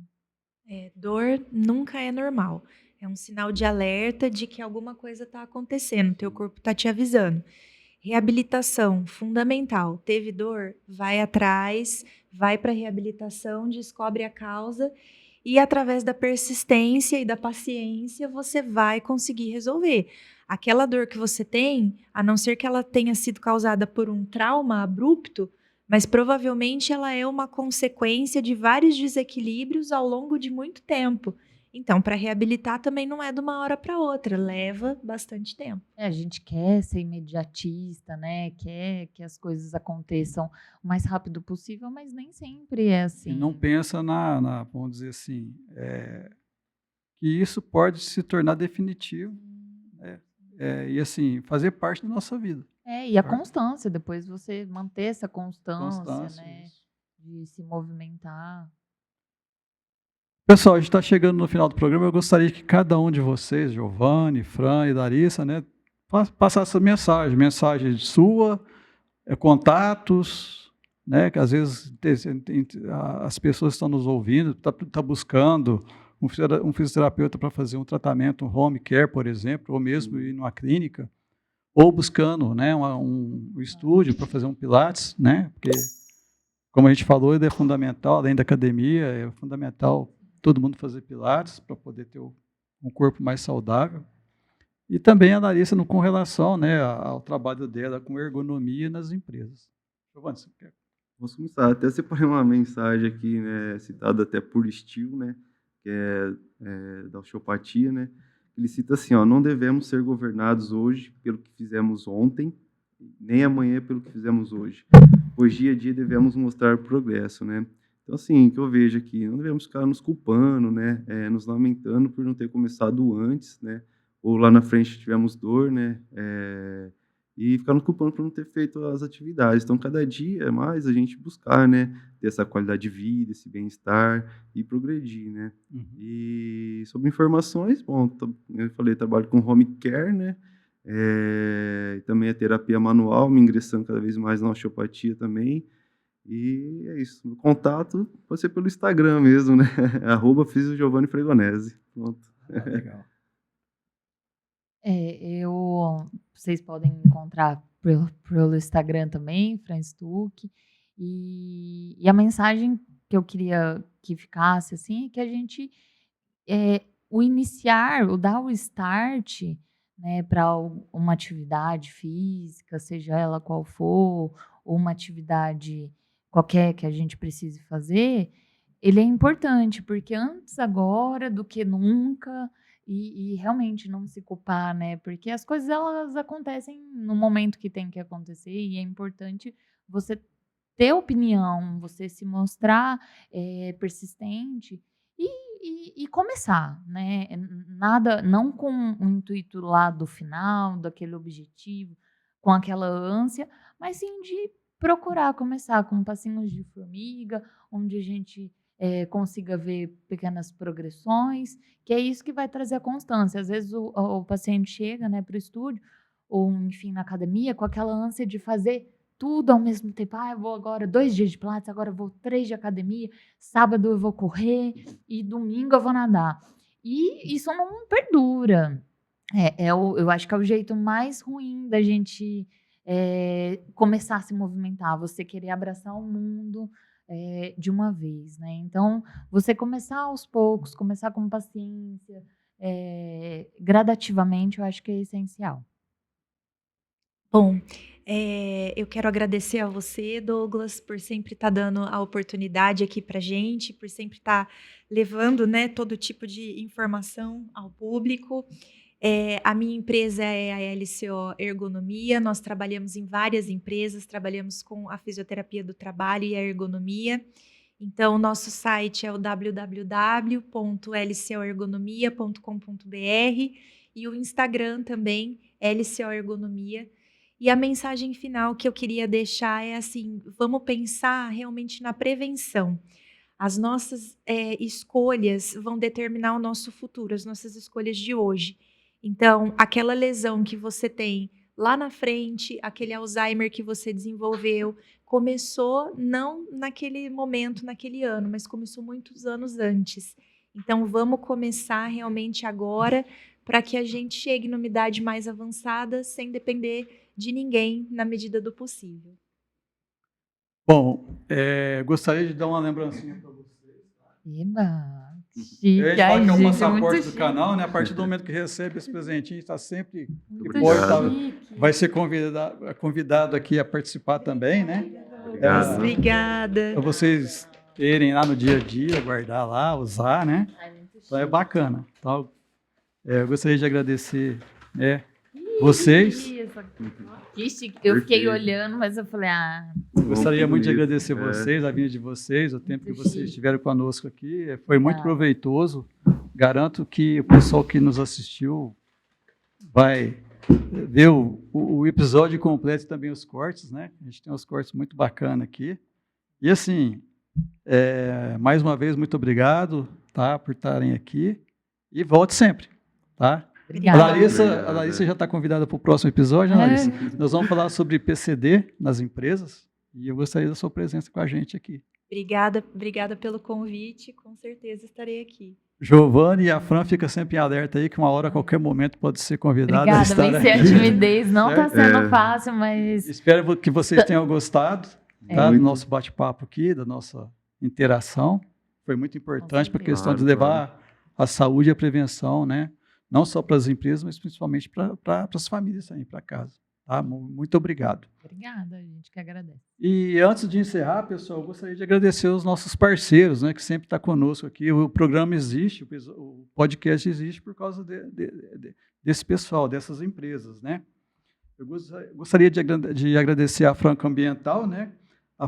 Dor nunca é normal. É um sinal de alerta de que alguma coisa está acontecendo, teu Sim. corpo está te avisando. Reabilitação, fundamental. Teve dor? Vai atrás, vai para a reabilitação, descobre a causa e através da persistência e da paciência você vai conseguir resolver. Aquela dor que você tem, a não ser que ela tenha sido causada por um trauma abrupto, mas provavelmente ela é uma consequência de vários desequilíbrios ao longo de muito tempo. Então, para reabilitar também não é de uma hora para outra, leva bastante tempo. A gente quer ser imediatista, né? Quer que as coisas aconteçam o mais rápido possível, mas nem sempre é E não assim. pensa vamos dizer assim, que isso pode se tornar definitivo, né? E assim, fazer parte da nossa vida. E a Certo? constância, depois você manter essa constância, Constância, né? isso. De se movimentar. Pessoal, a gente está chegando no final do programa. Eu gostaria que cada um de vocês, Giovanni, Fran e Larissa, né, passasse essa mensagem sua, contatos, né, que às vezes as pessoas estão nos ouvindo, tá buscando um fisioterapeuta para fazer um tratamento, um home care, por exemplo, ou mesmo ir numa clínica, ou buscando, né, um estúdio para fazer um pilates, né, porque, como a gente falou, ele é fundamental, além da academia, é fundamental todo mundo fazer pilates para poder ter um corpo mais saudável. E também a Larissa com relação, né, ao trabalho dela com ergonomia nas empresas. Giovanni, você quer? Posso começar. Até separei uma mensagem aqui, né, citada até por Steele, né, que da osteopatia, né. Ele cita assim, ó: "Não devemos ser governados hoje pelo que fizemos ontem, nem amanhã pelo que fizemos hoje. Pois dia a dia devemos mostrar progresso", né. Então, assim, o que eu vejo aqui, não devemos ficar nos culpando, né, nos lamentando por não ter começado antes, né, ou lá na frente tivemos dor, né, e ficar nos culpando por não ter feito as atividades. Então, cada dia mais a gente buscar, né, ter essa qualidade de vida, esse bem-estar e progredir, né. Uhum. E sobre informações, bom, eu falei, trabalho com home care, né, e também a terapia manual, me ingressando cada vez mais na osteopatia também. E é isso. O contato pode ser pelo Instagram mesmo, né? @FisioGiovanniFregonese. Pronto. Legal. Vocês podem encontrar pelo Instagram também, Fran Stuck. E a mensagem que eu queria que ficasse assim é que a gente o iniciar, o dar o start, né, para uma atividade física, seja ela qual for, ou uma atividade qualquer que a gente precise fazer, ele é importante, porque antes agora do que nunca, e realmente não se culpar, né, porque as coisas elas acontecem no momento que tem que acontecer e é importante você ter opinião, você se mostrar persistente e começar, né? Nada, não com o intuito lá do final, daquele objetivo, com aquela ânsia, mas sim de procurar começar com passinhos de formiga, onde a gente consiga ver pequenas progressões, que é isso que vai trazer a constância. Às vezes o paciente chega, né, para o estúdio, ou enfim, na academia, com aquela ânsia de fazer tudo ao mesmo tempo. Eu vou agora 2 dias de pilates, agora eu vou 3 de academia, sábado eu vou correr e domingo eu vou nadar. E isso não perdura. Eu acho que é o jeito mais ruim da gente começar a se movimentar, você querer abraçar o mundo de uma vez, né? Então, você começar aos poucos, começar com paciência, gradativamente, eu acho que é essencial. Bom, eu quero agradecer a você, Douglas, por sempre estar dando a oportunidade aqui para gente, por sempre estar levando, né, todo tipo de informação ao público. A minha empresa é a LCO Ergonomia, nós trabalhamos em várias empresas, trabalhamos com a fisioterapia do trabalho e a ergonomia. Então, nosso site é o www.lcoergonomia.com.br e o Instagram também, LCO Ergonomia. E a mensagem final que eu queria deixar é assim, vamos pensar realmente na prevenção. As nossas escolhas vão determinar o nosso futuro, as nossas escolhas de hoje. Então, aquela lesão que você tem lá na frente, aquele Alzheimer que você desenvolveu, começou não naquele momento, naquele ano, mas começou muitos anos antes. Então, vamos começar realmente agora para que a gente chegue numa idade mais avançada sem depender de ninguém na medida do possível. Bom, gostaria de dar uma lembrancinha para vocês. Eba! A gente fala que é o muito passaporte do chique. canal, né? A partir do momento que recebe esse presentinho, está sempre Muito Obrigado. chique. vai ser convidado aqui a participar também, né? Obrigado. Obrigada. Para vocês terem lá no dia a dia, guardar lá, usar, né? Então é bacana. Então, eu gostaria de agradecer vocês. Que chique. Eu fiquei Perfeito. olhando, mas eu falei, Gostaria muito de bonito. agradecer vocês, a vinda de vocês, o tempo que Muito vocês chique. estiveram conosco aqui. Foi muito Obrigada. proveitoso. Garanto que o pessoal que nos assistiu vai ver o episódio completo e também os cortes, né? A gente tem uns cortes muito bacanas aqui. E assim, mais uma vez, muito obrigado, tá, por estarem aqui. E volte sempre, tá? A Obrigada. Larissa já está convidada para o próximo episódio, né, Larissa? Nós vamos falar sobre PCD nas empresas e eu gostaria da sua presença com a gente aqui. Obrigada pelo convite, com certeza estarei aqui. Giovanni e a Fran ficam sempre em alerta aí, que uma hora, a qualquer momento, pode ser convidada a Obrigada, estar vencer a aqui. timidez. Não está Certo? sendo fácil, mas Espero que vocês tenham gostado tá, do Muito. nosso bate-papo aqui, da nossa interação. Foi muito importante para a certeza. questão de levar a saúde e a prevenção, né? Não só para as empresas, mas principalmente para as famílias também, para casa. Tá? Muito obrigado. obrigada, a gente que agradece. E antes de encerrar, pessoal, eu gostaria de agradecer os nossos parceiros, né, que sempre estão conosco aqui. O programa existe, o podcast existe por causa desse pessoal, dessas empresas, né? Eu gostaria de agradecer a Franco Ambiental, né? A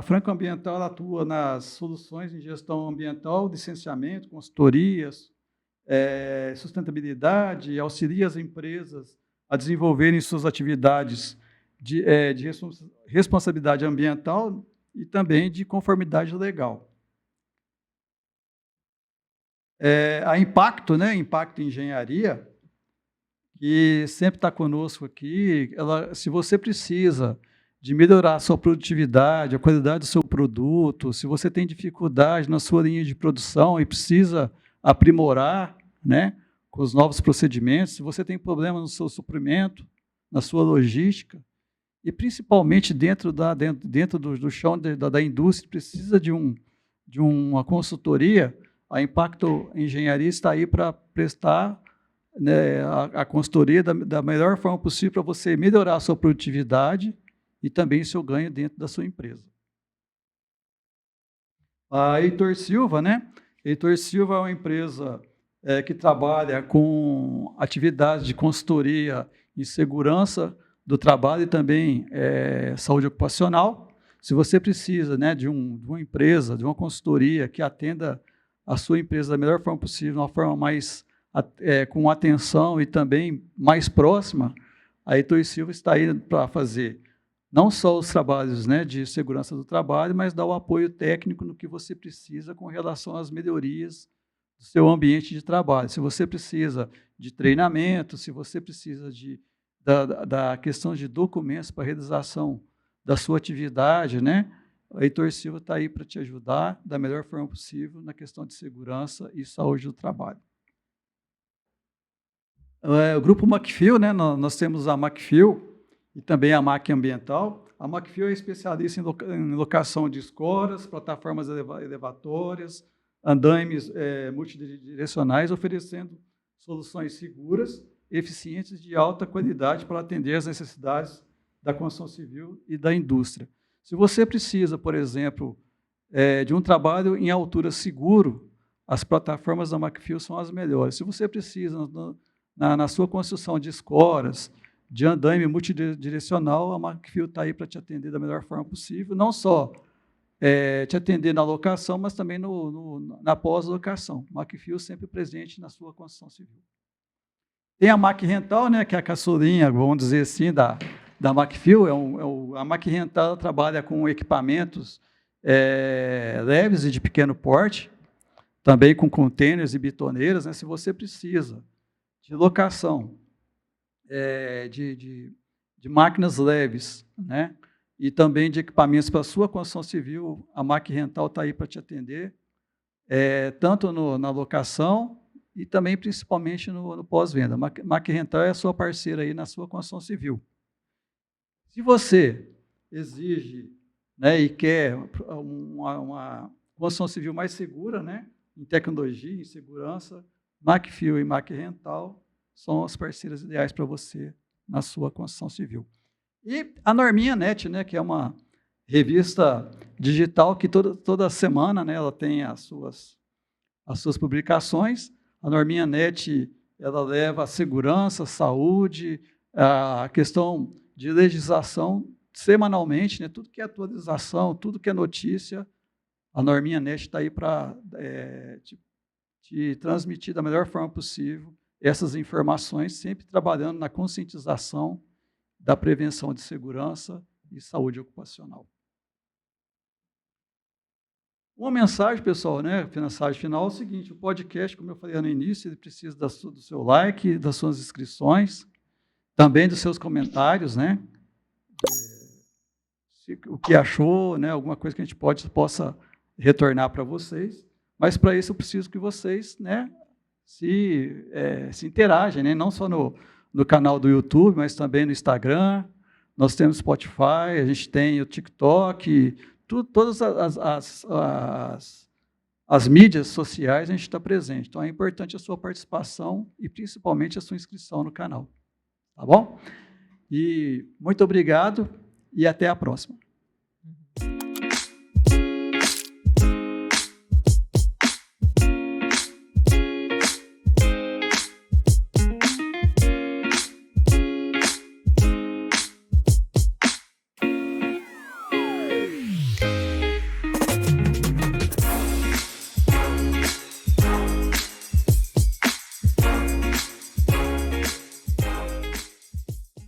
Franco Ambiental ela atua nas soluções em gestão ambiental, licenciamento, consultorias, sustentabilidade, auxilia as empresas a desenvolverem suas atividades de responsabilidade ambiental e também de conformidade legal. A Impacto, né, Impacto Engenharia, que sempre está conosco aqui, se você precisa de melhorar a sua produtividade, a qualidade do seu produto, se você tem dificuldade na sua linha de produção e precisa aprimorar, né, com os novos procedimentos, se você tem problema no seu suprimento, na sua logística, e principalmente dentro do chão da indústria, precisa de uma consultoria, a Impacto Engenharia está aí para prestar, né, a consultoria da melhor forma possível para você melhorar a sua produtividade e também o seu ganho dentro da sua empresa. A Heitor Silva, né? Heitor Silva é uma empresa que trabalha com atividades de consultoria em segurança do trabalho e também saúde ocupacional. Se você precisa, né, de uma empresa, de uma consultoria que atenda a sua empresa da melhor forma possível, de uma forma mais com atenção e também mais próxima, a Heitor Silva está aí para fazer não só os trabalhos, né, de segurança do trabalho, mas dar o apoio técnico no que você precisa com relação às melhorias do seu ambiente de trabalho. Se você precisa de treinamento, se você precisa da questão de documentos para realização da sua atividade, né, a Heitor Silva está aí para te ajudar da melhor forma possível na questão de segurança e saúde do trabalho. O grupo McPhil, né, nós temos a McPhil e também a MAC Ambiental. A McPhil é especialista em locação de escoras, plataformas elevatórias, andaimes multidirecionais, oferecendo soluções seguras, eficientes e de alta qualidade para atender às necessidades da construção civil e da indústria. Se você precisa, por exemplo, de um trabalho em altura seguro, as plataformas da McPhil são as melhores. Se você precisa, na sua construção de escoras, de andaime multidirecional, a McPhil está aí para te atender da melhor forma possível, não só te atender na locação, mas também na pós-locação. McPhil sempre presente na sua construção civil. Tem a Mac Rental, né, que é a caçulinha, vamos dizer assim, da McPhil. A Mac Rental trabalha com equipamentos leves e de pequeno porte, também com containers e bitoneiras, né? Se você precisa de locação de máquinas leves, né, e também de equipamentos para a sua construção civil, a Mac Rental está aí para te atender, tanto na locação e também, principalmente, no pós-venda. A Mac Rental é a sua parceira aí na sua construção civil. Se você exige, né, e quer uma construção civil mais segura, né, em tecnologia, em segurança, McPhil e Mac Rental são as parceiras ideais para você na sua construção civil. E a Norminha Net, né, que é uma revista digital que toda semana, né, ela tem as suas publicações. A Norminha Net, ela leva a segurança, a saúde, a questão de legislação semanalmente, né, tudo que é atualização, tudo que é notícia, a Norminha Net está aí para te transmitir da melhor forma possível essas informações, sempre trabalhando na conscientização da prevenção de segurança e saúde ocupacional. Uma mensagem, pessoal, né, mensagem final é o seguinte: o podcast, como eu falei no início, ele precisa do seu like, das suas inscrições, também dos seus comentários, né, o que achou, né, alguma coisa que a gente possa retornar para vocês, mas para isso eu preciso que vocês, né, se interagem, né, não só no canal do YouTube, mas também no Instagram. Nós temos Spotify, a gente tem o TikTok, todas as mídias sociais a gente está presente. Então é importante a sua participação e principalmente a sua inscrição no canal. Tá bom? E muito obrigado e até a próxima.